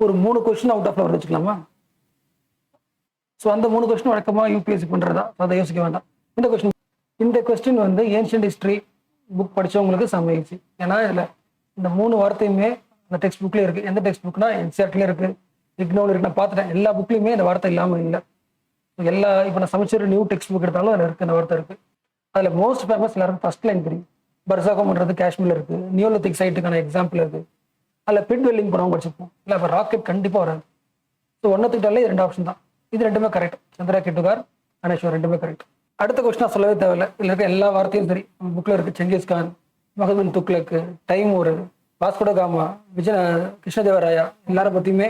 ஒரு 3 கொஸ்டின் அவுட் ஆஃப்ல வச்சுக்கலாமா? ஸோ அந்த 3 கொஸ்டின் வழக்கமாக யூபிஎஸ்சி பண்ணுறதா, அதை யோசிக்க வேண்டாம். இந்த கொஸ்டின் வந்து ஏன்ஷியன்ட் ஹிஸ்ட்ரி புக் படித்தவங்களுக்கு சமைச்சு. ஏன்னா இதில் இந்த 3 வார்த்தையுமே அந்த டெக்ஸ்ட் புக்லேயே இருக்குது. எந்த டெக்ஸ்ட் புக்னா என்சிஆர்டிலே இருக்குது, இக்னோவில் இருக்குது. நான் பார்த்துட்டேன், எல்லா புக்லேயுமே இந்த வார்த்தை இல்லாமல் இல்லை. இப்போ நான் சமைச்சர் நியூ டெக்ஸ்ட் புக் எடுத்தாலும் அதில் இருக்குது, இந்த வார்த்தை இருக்குது. அதில் மோஸ்ட் ஃபேமஸ் எல்லாருக்கும் ஃபர்ஸ்ட் லைன் தெரியும். பர்சாகம் பண்ணுறது காஷ்மீரில் இருக்குது, நியோலித்திக் சைட்டுக்கான எக்ஸாம்பிள் இருக்குது. அதில் பிட் வெல்லிங் போனவங்க படிச்சிருப்போம் இல்லை, அப்போ ராக்கெட் கண்டிப்பாக வராது. ஸோ 1 2 ஆப்ஷன் தான், இது ரெண்டுமே கரெக்ட். சந்திரா கிட்டுகார், கணேஸ்வர் ரெண்டுமே கரெக்ட். அடுத்த கொஸ்டின் சொல்லவே தேவையில்லை, இதில் இருக்க எல்லா வார்த்தையும் சரி, புக்கில் இருக்குது. Genghis Khan, மொஹமன் Tughlaq, Timur, Vasco da Gama, Vijaya Krishnadevaraya எல்லாரும் பற்றியுமே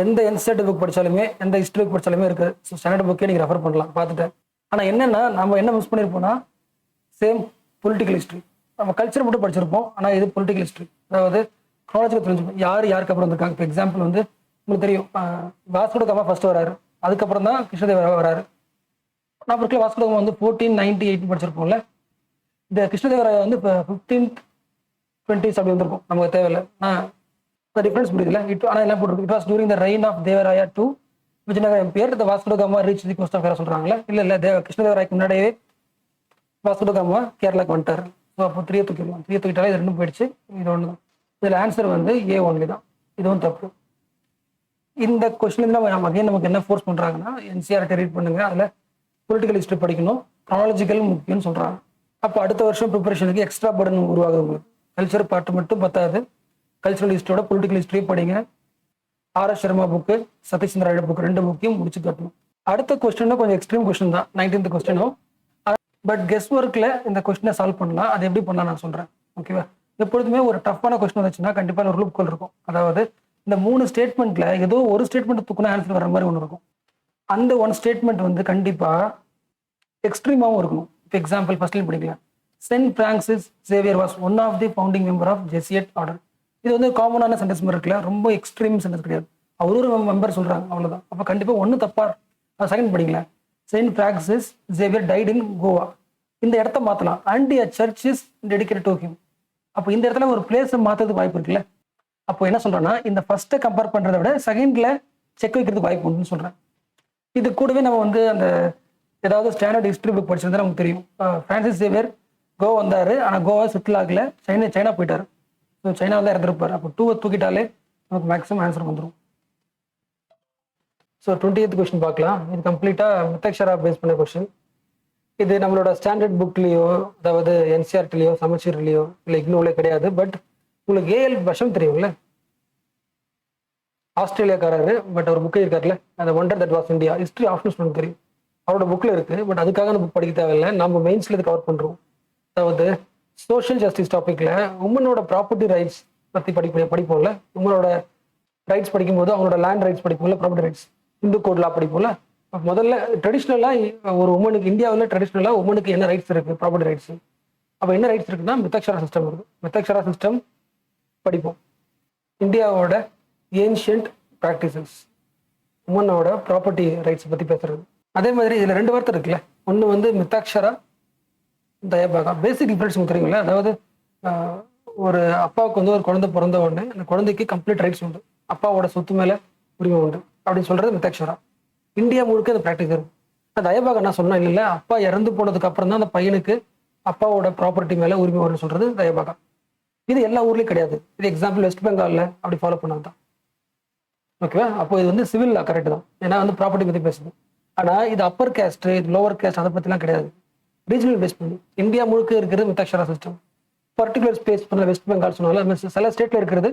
எந்த என்சிஆர்டி புக் படித்தாலுமே எந்த ஹிஸ்ட்ரி புக் படித்தாலுமே இருக்குது. ஸோ ஸ்டாண்டர்ட் புக்கே நீங்கள் ரெஃபர் பண்ணலாம் பார்த்துட்டேன். ஆனால் என்னென்னா நம்ம என்ன மிஸ் பண்ணியிருப்போம்னா சேம் பொலிட்டிக்கல் ஹிஸ்ட்ரி. நம்ம கல்ச்சர் மட்டும் படிச்சிருப்போம், ஆனால் இது பொலிட்டிக்கல் ஹிஸ்ட்ரி. அதாவது குரோனாலஜிக்கல் தெரிஞ்சுப்போம் யாருக்கு அப்புறம் வந்திருக்காங்க. இப்போ எக்ஸாம்பிள் வந்து உங்களுக்கு தெரியும், வாஸ்கோட காமா ஃபர்ஸ்ட் வராரு, அதுக்கப்புறம் தான் கிருஷ்ணதேவராயா வராரு. நான் பொறுக்கல வாஸ்கோட காமா வந்து 1498 படிச்சிருப்போம்ல. இந்த கிருஷ்ணதேவராயா வந்து இப்போ 15th 20s அப்படி வந்திருக்கும், நமக்கு தேவையில்லை. டிஃபரன்ஸ் புரியுதுல. ஆனால் என்ன போட்டிருக்கு, it was during the reign of Devaraya to Vijayanagara empire the Vasco Gama reach the coast of Kerala சொல்றாங்களே. இல்லை கிருஷ்ணதேவராய்க்கு முன்னாடியே வாஸ்கோ காமா கேரளாக்கு வந்துட்டாரு. ஸோ அப்போ 3 தூக்கிட்டாலே இது ரெண்டும் போயிடுச்சு. இது ஒன்று தான். இதில் ஆன்சர் வந்து A ஒன்லி தான். இதுவும் தப்பு. இந்த கொஸ்டின் நமக்கு என்ன ஃபோர்ஸ் பண்றாங்கன்னா, என்சிஆர்டி ரீட் பண்ணுங்க, அதில் பொலிட்டிக்கல் ஹிஸ்ட்ரி படிக்கணும், குரோனாலஜிக்கல் முக்கியம்னு சொல்றாங்க. அப்போ அடுத்த வருஷம் ப்ரிப்பரேஷனுக்கு எக்ஸ்ட்ரா பர்டன் உருவாகுது உங்களுக்கு. கல்ச்சர் பாட்டு மட்டும் பத்தாது, கல்ச்சரல் ஹிஸ்ட்ரியோட பொலிட்டிக்கல் ஹிஸ்ட்ரியும் படிங்க. RS சர்மா புக்கு, சதீஷ் சந்திர ராய் புக் 2 புக்கையும் முடிச்சு கட்டணும். அடுத்த கொஸ்டினும் கொஞ்சம் எக்ஸ்ட்ரீம் கொஸ்டின் தான், 19th கொஸ்டினும். பட் கெஸ் ஒர்க்கில் இந்த கொஸ்டினை சால்வ் பண்ணலாம். அது எப்படி பண்ணலாம் நான் சொல்கிறேன், ஓகேவா? எப்பொழுதுமே ஒரு டஃப்பான கொஸ்டின் வந்துச்சுன்னா கண்டிப்பாக ஒரு ரூல் இருக்கும். அதாவது இந்த 3 ஸ்டேட்மெண்ட்டில் ஏதோ ஒரு ஸ்டேட்மெண்ட் தூக்குனா ஆன்சர் வர மாதிரி ஒன்று இருக்கும். அந்த ஒன் ஸ்டேட்மெண்ட் வந்து கண்டிப்பாக எக்ஸ்ட்ரீமாகவும் இருக்கணும். இப்போ எக்ஸாம்பிள் ஃபர்ஸ்ட்லையும் படிக்கலாம். Saint Francis Xavier was one of the founding member of Jesuit order. இது வந்து காமனான சென்டென்ஸ் மாதிரி இருக்குல்ல, ரொம்ப எக்ஸ்ட்ரீம் சென்டென்ஸ் கிடையாது. ஒரு மெம்பர் சொல்றாங்க, அவ்வளவுதான். அப்போ கண்டிப்பாக ஒன்று தப்பா. செகண்ட் படிக்கலாம். செயின்ட் பிரான்சிஸ் சேவியர் டைட் இன் கோவா. இந்த இடத்த மாற்றலாம். And a church is dedicated to him. அப்போ இந்த இடத்துல ஒரு பிளேஸை மாற்றுறதுக்கு வாய்ப்பு இருக்குல்ல. அப்போ என்ன சொல்றேன்னா, இந்த ஃபர்ஸ்ட்டை கம்பேர் பண்றதை விட செகண்ட்ல செக் வைக்கிறதுக்கு வாய்ப்பு உண்டுன்னு சொல்றேன். இது கூடவே நம்ம வந்து அந்த ஏதாவது ஸ்டாண்டர்ட் ஹிஸ்ட்ரி புக் படிச்சிருந்தா நமக்கு தெரியும். பிரான்சிஸ் சேவியர் கோவா வந்தாரு, ஆனால் கோவா செட்டில் ஆகல, சைனா போயிட்டாரு. ஸோ சைனாவில் தான் இறந்துருப்பார். அப்போ 2 தூக்கிட்டாலே நமக்கு மேக்ஸிமம் ஆன்சர் வந்துடும். ஸோ 20th கொஸ்டின் பார்க்கலாம். இது கம்ப்ளீட்டாக மித்தக்ஷரா பேஸ் பண்ண கொஸ்டின். இது நம்மளோட ஸ்டாண்டர்ட் புக்லேயோ, அதாவது என்சிஆர்டிலையோ, சமச்சீர்லையோ, இல்லை இக்னோவிலே கிடையாது. பட் உங்களுக்கு ஏஎல் பஷம் தெரியும்ல, ஆஸ்திரேலியாக்காரரு. பட் அவர் புக்கு இருக்காருல்ல, அந்த wonder that was India, history options நமக்கு தெரியும். அவரோட புக்கில் இருக்குது. பட் அதுக்காக அந்த புக் படிக்க தேவையில்லை, நம்ம மெயின்ஸில் இது கவர் பண்ணுறோம். அதாவது சோஷியல் ஜஸ்டிஸ் டாப்பிக்கில் உமனோட ப்ராப்பர்ட்டி ரைட்ஸ் பற்றி படிப்போம்ல. உமனோட ரைட்ஸ் படிக்கும்போது அவங்களோட லேண்ட் ரைட்ஸ் படிப்போம்ல, ப்ராப்பர்ட்டி ரைட்ஸ், இந்து கோட்லாம் படிப்போம்ல. முதல்ல ட்ரெடிஷ்னலாக ஒரு உமனுக்கு, இந்தியாவில் ட்ரெடிஷ்னலாக உமனுக்கு என்ன ரைட்ஸ் இருக்குது, ப்ராப்பர்ட்டி ரைட்ஸ். அப்போ என்ன ரைட்ஸ் இருக்குன்னா மித்தக்ஷரா சிஸ்டம் இருக்குது. மித்தக்ஷரா சிஸ்டம் படிப்போம். இந்தியாவோட ஏன்ஷியன்ட் ப்ராக்டிசஸ், உமனோட ப்ராப்பர்ட்டி ரைட்ஸ் பற்றி பேசுறது. அதே மாதிரி இதில் 2 வார்த்தை இருக்குல்ல. ஒன்று வந்து மித்தாக்ஷரா, தயபாகா. பேசிக் டிஃபரன்ஸ் உங்களுக்கு தெரியுங்களா. அதாவது ஒரு அப்பாவுக்கு வந்து ஒரு குழந்தை பிறந்த உடனே அந்த குழந்தைக்கு கம்ப்ளீட் ரைட்ஸ் உண்டு, அப்பாவோட சொத்து மேலே உரிமை உண்டு அப்படின்னு சொல்றது மித்தாக்ஷரா. இந்தியா முழுக்க அந்த ப்ராக்டிஸ் இருக்கும். தயபாகா என்ன சொன்னா, இல்லை அப்பா இறந்து போனதுக்கு அப்புறம் தான் அந்த பையனுக்கு அப்பாவோட ப்ராப்பர்ட்டி மேலே உரிமை வரும்னு சொல்றது தயபாகா. இது எல்லா ஊர்லேயும் கிடையாது. இது எக்ஸாம்பிள் வெஸ்ட் பெங்காலில் அப்படி ஃபாலோ பண்ணாங்க தான், ஓகேவா? அப்போ இது வந்து சிவில் கரெக்ட் தான், ஏன்னா வந்து ப்ராப்பர்ட்டி பற்றி பேசுது. ஆனால் இது அப்பர் கேஸ்ட், இது லோவர் கேஸ்ட், அதை பற்றிலாம் கிடையாது. ரீஜனல் பேஸ் பண்ணி இந்தியா முழுக்க இருக்கிறது மித்தாக்ஷரா சிஸ்டம். பர்டிகுலர் ஸ்பேஸ் பண்ண வெஸ்ட் பெங்கால் சொன்னாலும் சில ஸ்டேட்ல இருக்கிறது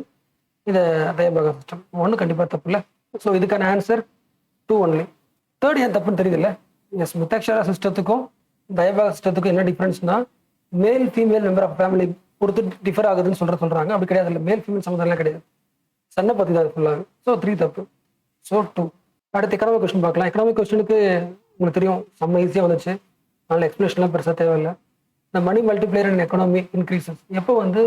இது தயபாகா சிஸ்டம். ஒன்று கண்டிப்பாக தப்பு இல்லை. ஸோ இதுக்கான ஆன்சர் 2 ஒன்லி. தேர்ட் ஏன் தப்புன்னு தெரியுது இல்லை. எஸ், மித்தாக்ஷரா சிஸ்டத்துக்கும் தயபாகா சிஸ்டத்துக்கும் என்ன டிஃபரன்ஸ்னா, male female member of family பொறுத்து டிஃபர் ஆகுதுன்னு சொல்றாங்க. அப்படி கிடையாது, இல்லை. மேல் ஃபீமேல் சம்மந்தம்லாம் கிடையாது, சன்னை பற்றி தான் ஃபுல்லாக. ஸோ 3 தப்பு. ஸோ 2. அடுத்து எக்கனாமிக் கொஸ்டின் பார்க்கலாம். எக்கனாமிக் கொஸ்டினுக்கு உங்களுக்கு தெரியும், செம்ம ஈஸியாக வந்துச்சு, அதனால எக்ஸ்பிளேஷன்லாம் பெருசாக தேவையில்லை. இந்த மணி மல்டிப்ளையர் அண்ட் எக்கனாமி இன்க்ரீசஸ். எப்போ வந்து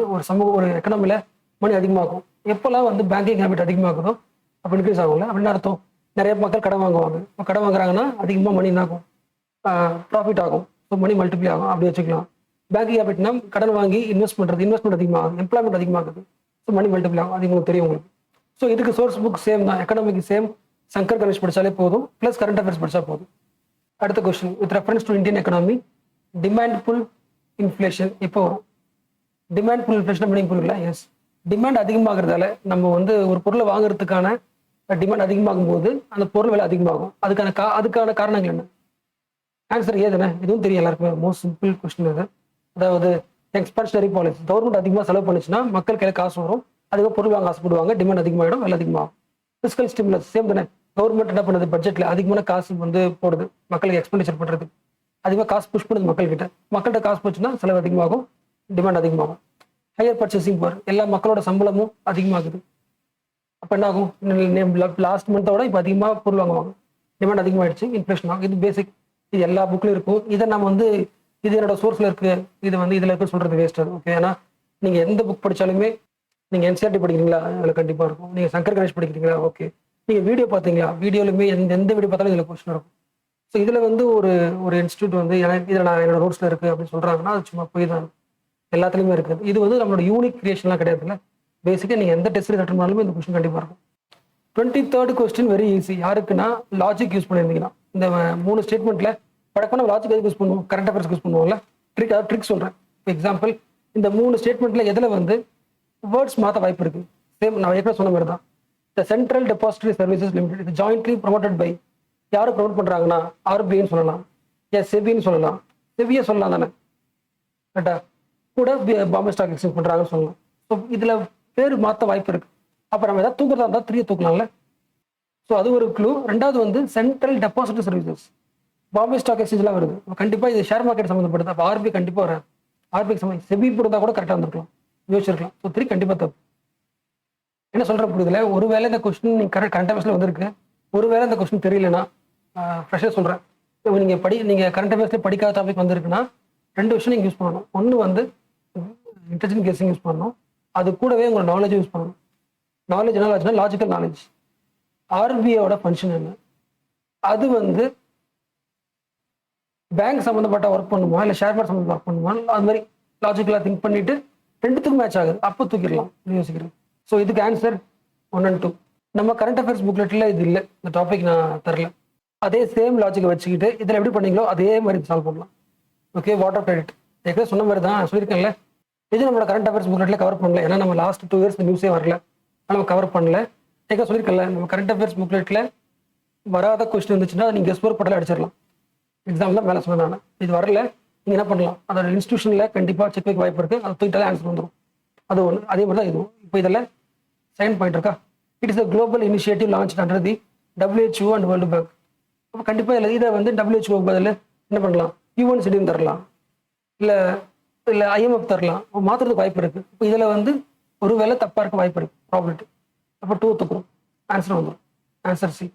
ஒரு எக்கனாமியில் மணி அதிகமாகும், எப்போல்லாம் வந்து பேங்கிங் ஹேபிட் அதிகமாகுதோ அப்போ இன்க்ரீஸ் ஆகும்ல. அப்படின்னு அர்த்தம் நிறைய மக்கள் கடன் வாங்குவாங்க. இப்போ கடன் வாங்குறாங்கன்னா அதிகமாக மணி என்னாகும், ப்ராஃபிட் ஆகும். ஸோ மணி மல்டிப்ளை ஆகும், அப்படி வச்சுக்கலாம். பேங்கிங் ஹேபிட்னா கடன் வாங்கி இன்வெஸ்ட்மெண்ட் அதிகமாகும், எம்ப்ளாய்மெண்ட் அதிகமாகுது. ஸோ மணி மல்டிப்ளை ஆகும். அது உங்களுக்கு தெரியும் உங்களுக்கு. ஸோ இதுக்கு சோர்ஸ் புக் சேம் தான், எக்கனாமிக் சேம். சங்கர் கணேஷ் படித்தாலே போதும், ப்ளஸ் கரண்ட் அஃபேர்ஸ் படித்தா போதும். அடுத்த question, with reference to Indian economy, demand pull inflation எப்போ வரும்? டிமாண்ட் புல் இன்ஃப்ளேஷன் மீனிங் புரியல. எஸ், டிமாண்ட் அதிகமாகிறதால நம்ம வந்து ஒரு பொருளை வாங்குறதுக்கான டிமாண்ட் அதிகமாகும் போது அந்த பொருள் விலை அதிகமாகும். அதுக்கான காரணங்கள் என்ன? ஆன்சர் ஏதுனே இதுவும் தெரியும் எல்லாருக்குமே. மோஸ்ட் சிம்பிள் கொஸ்டின் அது. அதாவது எக்ஸ்பான்ஷனரி பாலிசி. கவர்மெண்ட் அதிகமாக செலவு பண்ணுச்சுன்னா மக்கள் கையில் காசு வரும், அதிகமாக பொருள் வாங்க ஆசைப்படுவாங்க, டிமாண்ட் அதிகமாகிடும், விலை அதிகமாகும். ஃபிஸ்கல் ஸ்டிமுலஸ் சேம் தானே. கவர்மெண்ட் என்ன பண்ணுது, பட்ஜெட்டில் அதிகமான காசு வந்து போடுது மக்களுக்கு எக்ஸ்பெண்டிச்சர் பண்ணுறது, அதிகமாக காசு புஷ் பண்ணுது மக்கள்கிட்ட. மக்கள்கிட்ட காசு போச்சுன்னா செலவு அதிகமாகும், டிமாண்ட் அதிகமாகும். ஹையர் பர்ச்சேசிங் பவர், எல்லா மக்களோட சம்பளமும் அதிகமாகுது. அப்போ என்ன ஆகும், லாஸ்ட் மந்தோட இப்போ அதிகமாக பொருள் வாங்குவாங்க, டிமாண்ட் அதிகமாகிடுச்சு, இன்ஃப்ளேஷன் ஆகும். இது பேசிக், இது எல்லா புக்லையும் இருக்கும். இதை நம்ம வந்து இது என்னோட சோர்ஸில் இருக்குது, இது வந்து இதில் இருக்குன்னு சொல்கிறது வேஸ்ட் அது. ஓகே, ஏன்னா நீங்கள் எந்த புக் படித்தாலுமே, நீங்கள் என்சிஆர்டி படிக்கிறீங்களா, அதில் கண்டிப்பாக இருக்கும். நீங்கள் சங்கர் கணேஷ் படிக்கிறீங்களா, ஓகே, நீங்கள் வீடியோ பார்த்தீங்களா, வீடியோலுமே எந்த வீடியோ பார்த்தாலும் இதில் கொஸ்டின் இருக்கும். ஸோ இதில் வந்து ஒரு இன்ஸ்டியூட் வந்து எனக்கு இதில் நான் என்னோட நோட்ஸில் இருக்குது அப்படின்னு சொல்கிறாங்கன்னா அது சும்மா போய் தான், எல்லாத்துலேயுமே இருக்குது. இது வந்து நம்மளோட யூனிக் கிரியேஷன்லாம் கிடையாதுல்ல. பேசிக்காக நீங்கள் எந்த டெஸ்ட் அட்டன் பண்ணாலுமே இந்த கொஸ்டின் கண்டிப்பாக இருக்கும். 23rd question very easy. யாருக்குன்னா லாஜிக் யூஸ் பண்ணியிருந்தீங்கன்னா, இந்த 3 ஸ்டேட்மெண்ட்டில் படக்கான லாஜிக் எதுக்கு யூஸ் பண்ணுவோம், கரண்ட் அஃபேர்ஸ் யூஸ் பண்ணுவோம்ல. ட்ரிக் சொல்கிறேன். எக்ஸாம்பிள், இந்த 3 ஸ்டேட்மெண்ட்டில் எதில் வந்து வேர்ட்ஸ் மாற்ற வாய்ப்பு இருக்குது. சேம் நான் ஏற்கனவே சொன்ன மாதிரி தான். The central depository services limited, இது ஜாயின்ட்லி ப்ரொமோட்டட் பை, யார் ப்ரொமோட் பண்ணுறாங்கன்னா ஆர்பிஐன்னு சொல்லலாம், செபின்னு சொல்லலாம், செபியை சொல்லலாம் தானே, கரெக்டா, கூட பாம்பே ஸ்டாக் எக்ஸ்சேஞ்ச் பண்ணுறாங்கன்னு சொல்லலாம். ஸோ இதில் பேர் மாற்ற வாய்ப்பு இருக்குது. அப்போ நம்ம ஏதாவது தூக்குறதா இருந்தால் 3 தூக்கலாம்ல. ஸோ அது ஒரு க்ளூ. ரெண்டாவது வந்து central depository services, Bombay stock எக்ஸ்சேஞ்ச்லாம் வருது. கண்டிப்பாக இது ஷேர் மார்க்கெட் சம்மந்தப்படுது. அப்போ ஆர்பிஐ கண்டிப்பாக வராது. ஆர்பிஐ சம்மந்தம் செபி போடுறதா கூட கரெக்டாக இருந்திருக்கலாம், யோசிச்சிருக்கலாம். ஸோ 3 கண்டிப்பாக தப்பு. என்ன சொல்கிற புரியுதுல, ஒருவேளை இந்த கொஸ்டின் நீங்கள் கரண்ட் அஃபேர்ஸில் வந்திருக்கு, ஒருவேளை இந்த கொஸ்டின் தெரியலனா, ஃப்ரெஷ்ஷாக சொல்கிறேன், நீங்கள் கரண்ட் அஃபேர்ஸ்லேயே படிக்காத டாபிக் வந்திருக்குன்னா 2 விஷயம் நீங்கள் யூஸ் பண்ணணும். ஒன்று வந்து இன்டெலிஜென்ட் கெஸ்ஸிங் யூஸ் பண்ணணும், அது கூடவே உங்களோட நாலேஜ் யூஸ் பண்ணணும். நாலேஜ் என்ன ஆச்சுன்னா லாஜிக்கல் நாலேஜ். ஆர்பிஐயோட ஃபங்க்ஷன் என்ன, அது வந்து பேங்க் சம்மந்தப்பட்ட ஒர்க் பண்ணுமா இல்லை ஷேர் மார்க்கெட் சம்மந்தப்பட்ட ஒர்க் பண்ணுமா, அது மாதிரி லாஜிக்கலாக திங்க் பண்ணிட்டு 2த்துக்கும் மேட்ச் ஆகுது, அப்போ தூக்கிடலாம் யோசிக்கிறேன். ஸோ இதுக்கு ஆன்சர் 1 and 2. நம்ம கரண்ட் அஃபேர்ஸ் புக்லெட்டில் இது இல்லை, இந்த டாபிக் நான் தரல. அதே சேம் லாஜிக்கை வச்சுக்கிட்டு இதில் எப்படி பண்ணீங்களோ அதே மாதிரி சால்வ் பண்ணலாம். ஓகே, வாட்டர் கிரெடிட் ஏற்கனவே சொன்ன மாதிரி தான் சொல்லியிருக்கேன்ல, இது நம்மளோட கரண்ட் அஃபேர்ஸ் புக்லெட்டில் கவர் பண்ணல. ஏன்னா நம்ம லாஸ்ட் 2 years நியூஸே வரல, நம்ம கவர் பண்ணல. ஏற்கனவே சொல்லியிருக்கல, நம்ம கரண்ட் அஃபேர்ஸ் புக்லெட்டில் வராத கொஸ்டின் இருந்துச்சுன்னா நீங்கள் கெஸ் ஒர்க் போட்டாலே அடிச்சிடலாம். எக்ஸாம் தான் மேலே சொன்னேன் நான். இது வரல, நீங்கள் என்ன பண்ணலாம், அதோட இன்ஸ்டியூஷனில் கண்டிப்பாக செக் வைக்க வாய்ப்பு இருக்குது, அதை தூக்கிட்டாலே ஆன்சர் வந்துடும். அது ஒன்று. அதே மாதிரி தான் இதுவும். இப்போ இதில் செகண்ட் பாயிண்ட் இருக்கா, it is a global initiative launch under the WHO and world bank. அப்போ கண்டிப்பாக இதை வந்து WHO பதில் என்ன பண்ணலாம், யூஎன்சிடின்னு தரலாம், இல்லை IMF தரலாம், மாற்றுறதுக்கு வாய்ப்பு இருக்குது. இப்போ இதில் வந்து ஒரு வேளை தப்பாக இருக்க வாய்ப்பு இருக்குது, ப்ராபிலிட்டி. அப்போ 2 தூக்குறோம், ஆன்சர் வந்துடும். Answer C.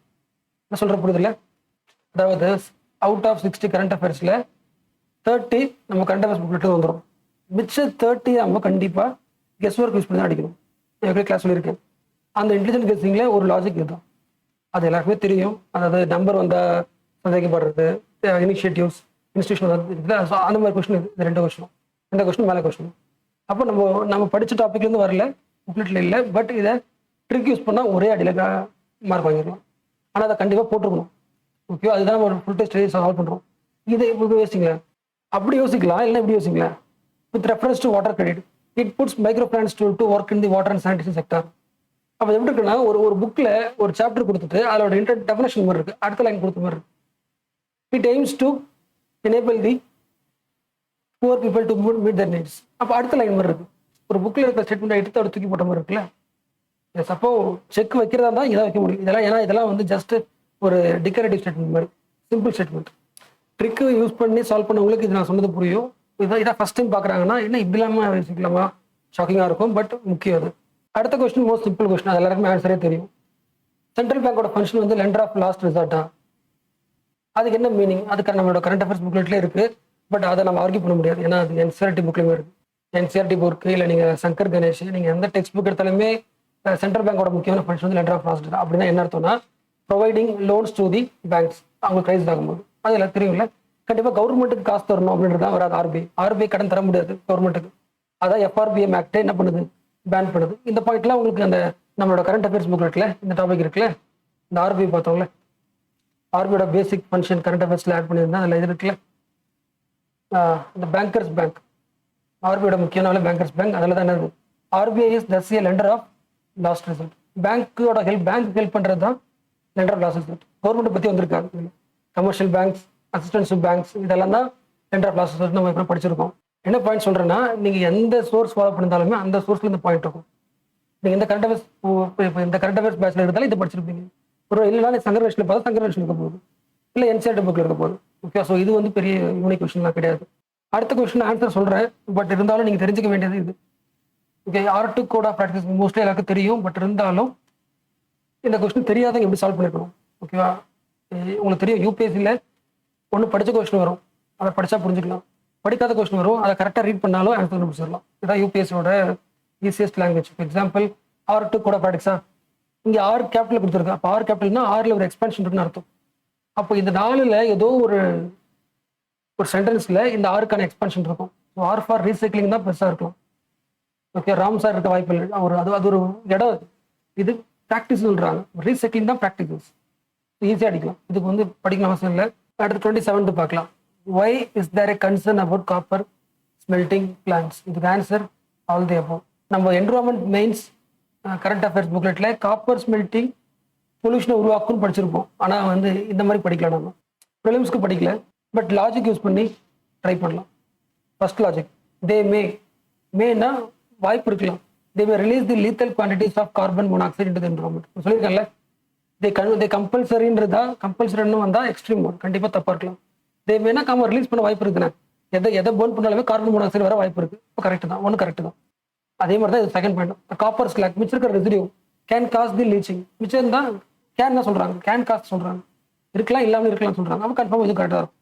என்ன சொல்கிற புரியுதில்ல, அதாவது அவுட் ஆஃப் 60 கரண்ட் அஃபேர்ஸில் 30 நம்ம கரண்ட் அஃபேர்ஸ் புக்லெட்டு வந்துடும். மிச்ச 30 நம்ம கண்டிப்பாக கெஸ் ஒர்க் யூஸ் பண்ணி தான் அடிக்கணும். எப்படி கிளாஸ் சொல்லியிருக்கேன், அந்த இன்டெலிஜென்ட் கெஸ்ஸிங்கில் ஒரு லாஜிக் இதுதான், அது எல்லாருக்குமே தெரியும். அதாவது நம்பர் வந்தால் சந்தேகப்படுறது, இனிஷியேட்டிவ்ஸ், இன்ஸ்டியூஷன் இருக்குது, அந்த மாதிரி கொஸ்டின் இது 2 கொஸ்டினும். இந்த கொஸ்டின் மேலே கொஸ்டின். அப்போ நம்ம படித்த டாப்பிக்லேருந்து வரல, புக்லெட்டில் இல்லை. பட் இதை ட்ரிக் யூஸ் பண்ணால் ஒரே அடியில் மார்க் வாங்கிடலாம். ஆனால் அதை கண்டிப்பாக போட்டுருக்கணும். ஓகே, அதுதான் நம்ம ஒரு ஃபுல் டெஸ்ட் சால்வ் பண்ணுறோம். இதை இப்படி யோசிங்களா, அப்படி யோசிக்கலாம், இல்லை இப்படி யோசிங்களா. With reference to water credit, it puts micro plans to work in the water and sanitation sector. அப்போ எப்படி இருக்குன்னா, ஒரு புக்கில் ஒரு சாப்டர் கொடுத்துட்டு அதோட டெஃபினேஷன் மாதிரி இருக்குது, அடுத்த லைன் கொடுத்த மாதிரி இருக்கு. It aims to enable the poor people to meet their needs. அப்போ அடுத்த லைன் மாதிரி இருக்கு. ஒரு புக்கில் இருக்கிற ஸ்டேட்மெண்ட் எடுத்து அவர் தூக்கி போட்ட மாதிரி இருக்குல்ல. சப்போ செக் வைக்கிறதா தான் இதை வைக்க முடியும். இதெல்லாம் ஏன்னா இதெல்லாம் வந்து ஜஸ்ட் ஒரு டிக்கரேட்டிவ் ஸ்டேட்மெண்ட் மாதிரி, சிம்பிள் ஸ்டேட்மெண்ட். ட்ரிக்கு யூஸ் பண்ணி சால்வ் பண்ணவங்களுக்கு இது நான் சொன்னது புரியும். இதான் ஃபர்ஸ்ட் டைம் பார்க்குறாங்கன்னா என்ன இப்படி இல்லாமல் யோசிக்கலாமா, ஷாக்கிங்காக இருக்கும். பட் முக்கியம் அது. அடுத்த கொஸ்டின் மோஸ்ட் சிம்பிள் கொஸ்டின், அது எல்லாருக்குமே ஆன்சரே தெரியும். சென்ட்ரல் பேங்கோட ஃபங்க்ஷன் வந்து லெண்டர் ஆஃப் லாஸ்ட் ரிசார்ட்டா, அதுக்கு என்ன மீனிங், அதுக்கு நம்மளோட கரண்ட் அஃபேர்ஸ் புக்லெட்லேயே இருக்குது. பட் அதை நம்ம ஆர்கியூ பண்ண முடியாது, ஏன்னா அது என்சிஆர்டி புக்லேயுமே இருக்குது. என்சிஆர்டி புக்கு இல்லை நீங்கள் சங்கர் கணேஷ், நீங்கள் எந்த டெக்ஸ்ட் புக் எடுத்தாலுமே சென்ட்ரல் பேங்கோட முக்கியமான ஃபங்க்ஷன் வந்து லெண்டர் ஆஃப் லாஸ்ட் ரிசார்ட். அப்படின்னா என்ன அர்த்தம்னா, providing loans to the banks, அவங்க கிரைஸ் ஆகும்போது. அது எல்லாம் தெரியும்ல. கண்டிப்பாக கவர்மெண்ட்டுக்கு காசு தரணும் அப்படின்றது தான் வராது. ஆர்பிஐ கடன் தர முடியாது கவர்மெண்ட்டுக்கு. அதான் FRBM ஆக்டே என்ன பண்ணுது, பேன் பண்ணுது. இந்த பாயிண்ட்லாம் உங்களுக்கு அந்த நம்மளோட கரண்ட் அஃபேர்ஸ் புக்லெட்டில் இந்த டாபிக் இருக்குல்ல, இந்த ஆர்பிஐ பார்த்தோம்ல, ஆர்பிஐயோட பேசிக் ஃபங்க்ஷன் கரண்ட் அஃபேர்ஸில் ஆட் பண்ணியிருந்தா அதில் இது இருக்குல்ல, இந்த பேங்கர்ஸ் பேங்க், ஆர்பிஐயோட முக்கியமான பேங்கர்ஸ் பேங்க். அதில் தான் என்னது, RBI is thus a lender of last result. பேங்க்கோட பேங்க் ஹெல்ப் பண்ணுறது தான் lender of last result. Government பற்றி வந்திருக்காங்க. கமர்ஷியல் பேங்க்ஸ், அசிஸ்டன்ஷிப் பேங்க்ஸ், இதெல்லாம் தான் லெண்டர் ஆஃப் லாஸ்ட் ரிசல்ட் நம்ம இப்போ படிச்சிருக்கோம். என்ன பாயிண்ட் சொல்கிறேன்னா, நீங்கள் எந்த சோர்ஸ் ஃபாலோ பண்ணியிருந்தாலுமே அந்த சோர்ஸில் இந்த பாயிண்ட் இருக்கும். நீங்கள் இந்த கரண்ட் அஃபேர்ஸ் இப்போ இந்த கரண்ட் அஃபேர்ஸ் பேட்சில் இருந்தாலும் இதை படிச்சிருப்பீங்க. ஒரு இல்லைனா சங்கர் வெஸ்டில் பார்த்தா சங்கர் வெஸ்டில் இருக்க போகுது, இல்லை என்சிஆர்டி புக்கில் இருக்க போகுது. ஓகே, ஸோ இது வந்து பெரிய யூனிக் கொஸ்டின்லாம் கிடையாது. அடுத்த கொஸ்டின் ஆன்சர் சொல்கிறேன், பட் இருந்தாலும் நீங்கள் தெரிஞ்சுக்க வேண்டியது இது. Okay, R2 code of practice mostly எல்லாருக்கும் தெரியும். பட் இருந்தாலும் இந்த கொஸ்டின் தெரியாதவங்க எப்படி சால்வ் பண்ணிக்கணும், ஓகேவா? உங்களுக்கு தெரியும் யூபிஎஸ்சியில் ஒன்று படித்த கொஸ்டின் வரும், அதை படித்தா புரிஞ்சுக்கலாம். படிக்காத கொஸ்டின் வரும், அதை கரெக்டாக ரீட் பண்ணாலும் ஆன்சர் கண்டுபிடிச்சிடலாம். இதுதான் யூபிஎஸ்சியோட easiest language. For example R2 code of ப்ராக்டிஸா, இங்கே R கேபிட்டல் கொடுத்துருக்கு. அப்போ R கேபிட்டல்னா Rல ஒரு எக்ஸ்பென்ஷன் இருக்குன்னு அர்த்தம். அப்போ இந்த 4ல் ஏதோ ஒரு சென்டென்ஸில் இந்த ஆருக்கான எக்ஸ்பென்ஷன் இருக்கும். ஸோ R ஃபார் ரீசைக்ளிங் தான் பெருசாக இருக்கலாம். ஓகே, ராம் சார் இருக்க வாய்ப்பு இல்லை. அது ஒரு இடம். இது ப்ராக்டிஸ் சொல்கிறாங்க, ரீசைக்ளிங் தான் ப்ராக்டிசஸ். ஈஸியாக அடிக்கலாம். இதுக்கு வந்து படிக்கணும் அவசியம் இல்லை. அடுத்து 27 பார்க்கலாம். Why is there a concern about copper smelting plants? இதுக்கு ஆன்சர் ஆல் தி அபோவ். நம்ம என்விரான்மெண்ட் மெயின்ஸ் கரண்ட் அஃபேர்ஸ் புக்லெட்டில் காப்பர் ஸ்மெல்ட்டிங் பொல்யூஷனை உருவாக்கும்னு படிச்சிருப்போம். ஆனால் வந்து இந்த மாதிரி படிக்கலாம், நம்ம ப்ரிலிம்ஸ்க்கு படிக்கல. பட் லாஜிக் யூஸ் பண்ணி ட்ரை பண்ணலாம். ஃபர்ஸ்ட் லாஜிக், மேனா வாய்ப்பு இருக்கலாம். They may release the lethal quantities of carbon monoxide into the environment. சொல்லியிருக்கேன்ல, தே கம்பல்சரின்றதா, கம்பல்சரின்னு வந்தால் எக்ஸ்ட்ரீம் மோட் கண்டிப்பாக தப்பாக இருக்கலாம். தே மேனா ரிலீஸ் பண்ண வாய்ப்பு இருக்குண்ணே. எதை போன் பண்ணாலுமே கார்பன் மோனாக்சைடு வர வாய்ப்பு இருக்குது. இப்போ கரெக்ட் தான், ஒன்று கரெக்ட் தான். அதே மாதிரி தான் இது செகண்ட் பாயிண்ட். காப்பர் ஸ்லாக் மிச்சம் இருக்கிற residue can cause the leaching. மிச்சம் தான் கேன் தான் சொல்கிறாங்க, கேன் காஸ்ட் சொல்கிறாங்க. இருக்கலாம், இல்லாமல் இருக்கலாம் சொல்கிறாங்க. அப்போ கன்ஃபார்ம் இது கரெக்டாக இருக்கும்.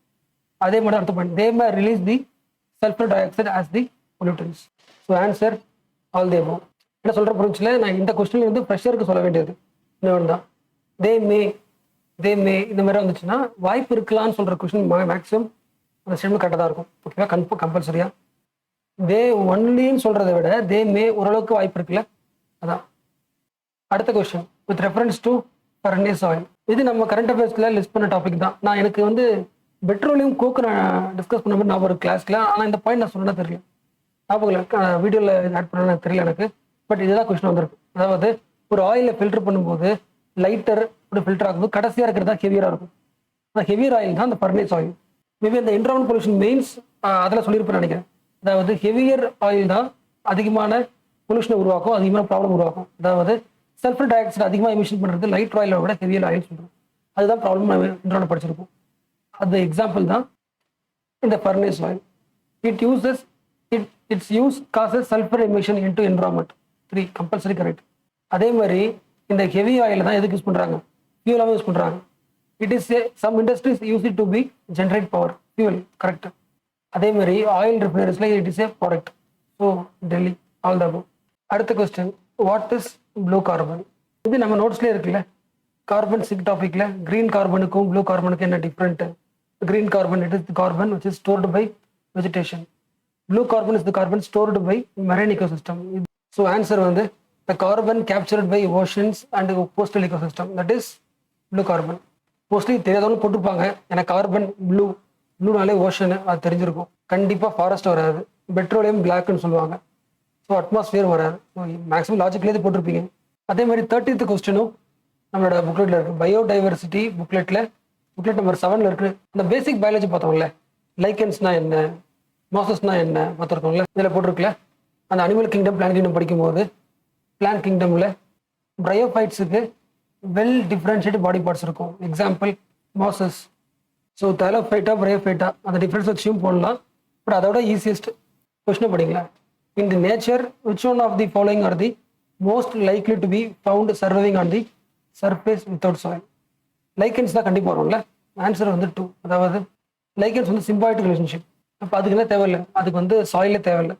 அதே மாதிரி அடுத்த point, they may release the sulphur di oxide as the pollutants. So answer all the above. என்ன சொல்கிற புரிஞ்சில் நான் இந்த கொஸ்டின் வந்து ஃப்ரெஷருக்கு சொல்ல வேண்டியது இன்னொன்று தான். தே மே இந்த மாதிரி வந்துச்சுன்னா வாய்ப்பு இருக்கலாம்னு சொல்கிற கொஸ்டின் மேக்ஸிமம் அந்த ஸ்டேட்மெண்ட் கரெக்டாக தான் இருக்கும். ஓகேவா? கம்பல்சரியா தே ஒன்லின்னு சொல்கிறத விட தே மே ஓரளவுக்கு வாய்ப்பு இருக்குல்ல, அதான். அடுத்த question, with reference to furnace oil. இது நம்ம கரண்ட் அஃபேர்ஸில் லிஸ்ட் பண்ண டாபிக் தான். நான் எனக்கு வந்து பெட்ரோலியம் கோக்கு நான் டிஸ்கஸ் பண்ண மாதிரி நான் ஒரு கிளாஸில், ஆனால் இந்த பாயிண்ட் நான் சொன்னா தெரியல, ஞாபகம் வீடியோவில் ஆட் பண்ண தெரியல எனக்கு. பட் இதுதான் கொஸ்டின் வந்திருக்கு. அதாவது ஒரு ஆயிலை ஃபில்டர் பண்ணும்போது லைட்டர் ஒரு ஃபில்டர் ஆகும்போது கடைசியாக இருக்கிறது தான் ஹெவியராக இருக்கும். அந்த ஹெவியர் ஆயில் தான் அந்த ஃபர்னேஸ் ஆயில். மேபி அந்த என்விரான்மெண்ட் பொல்யூஷன் மெயின்ஸ் அதில் சொல்லியிருப்பேன் நினைக்கிறேன். அதாவது ஹெவியர் ஆயில் தான் அதிகமான பொல்யூஷனை உருவாக்கும், அதிகமான ப்ராப்ளம் உருவாக்கும். அதாவது சல்ஃபர் டை ஆக்சைடு அதிகமாக எமிஷன் பண்ணுறது லைட் ஆயிலை விட ஹெவியர் ஆயில் சொல்கிறோம். அதுதான் ப்ராப்ளம் என்விரான்மெண்ட் படிச்சிருக்கோம். அது எக்ஸாம்பிள் தான் இந்த furnace oil. Its use causes sulphur emission into environment. 3 compulsory correct. அதே மாதிரி இந்த ஹெவி ஆயில் தான் எதுக்கு யூஸ் பண்ணுறாங்க, ஃபியூலாகவும் யூஸ் பண்ணுறாங்க. It is some industries use it to be generate power, fuel correct. அதே மாதிரி ஆயில் ரிஃபைனரிஸ்ல it is a product. So டெல்லி ஆல் த அபோவ். அடுத்த question, what is blue carbon? இது நம்ம நோட்ஸ்லேயே இருக்குல்ல, கார்பன் சிக் டாபிக்ல கிரீன் கார்பனுக்கும் ப்ளூ கார்பனுக்கும் என்ன different? Green carbon, it is the carbon which is stored by vegetation. Blue carbon is the carbon stored by marine ecosystem. So answer வந்து the carbon captured by oceans and coastal ecosystem, that is blue carbon. Mostly தெரியாதவங்க போட்டிருப்பாங்க, ஏன்னா carbon ப்ளூனாலே ocean அது தெரிஞ்சிருக்கும். கண்டிப்பாக forest வராது, petroleum பிளாக்னு சொல்லுவாங்க. So atmosphere வராது. மேக்ஸிமம் லாஜிக்லேயே போட்டிருப்பீங்க. அதே மாதிரி 30th கொஸ்டினும் நம்மளோட புக்லெட்டில் இருக்குது. பயோடைவர்சிட்டி புக்லெட் நம்பர் 7ல் இருக்குது. அந்த பேசிக் பயாலஜி பார்த்தோம்ல, லைக்கன்ஸ்னா என்ன, மாசஸ்னா என்ன பார்த்துருக்கோம்ல, இதில் போட்டிருக்குல்ல. அந்த அனிமல் கிங்டம் பிளான் கிங்டம் படிக்கும்போது பிளான் கிங்டமில் பிரையோஃபைட்ஸுக்கு வெல் டிஃப்ரென்ஷியேட் பாடி பார்ட்ஸ் இருக்கும். Example mosses. So thallophyta bryophyta அந்த டிஃப்ரென்ஸ் வச்சும் போடலாம். பட் அதோட ஈஸியஸ்ட் கொஸ்டின் படிங்களா, in the nature which one of the following are the most likely to be found surviving on the surface without soil? Lichens தான் கண்டிப்பாக வரும்ல. Answer வந்து 2. அதாவது லைக்கன்ஸ் வந்து சிம்பாய்டிக் ரிலேஷன்ஷிப். அப்போ அதுக்கு என்ன தேவையில்லை, அதுக்கு வந்து சாயிலே தேவையில்லை.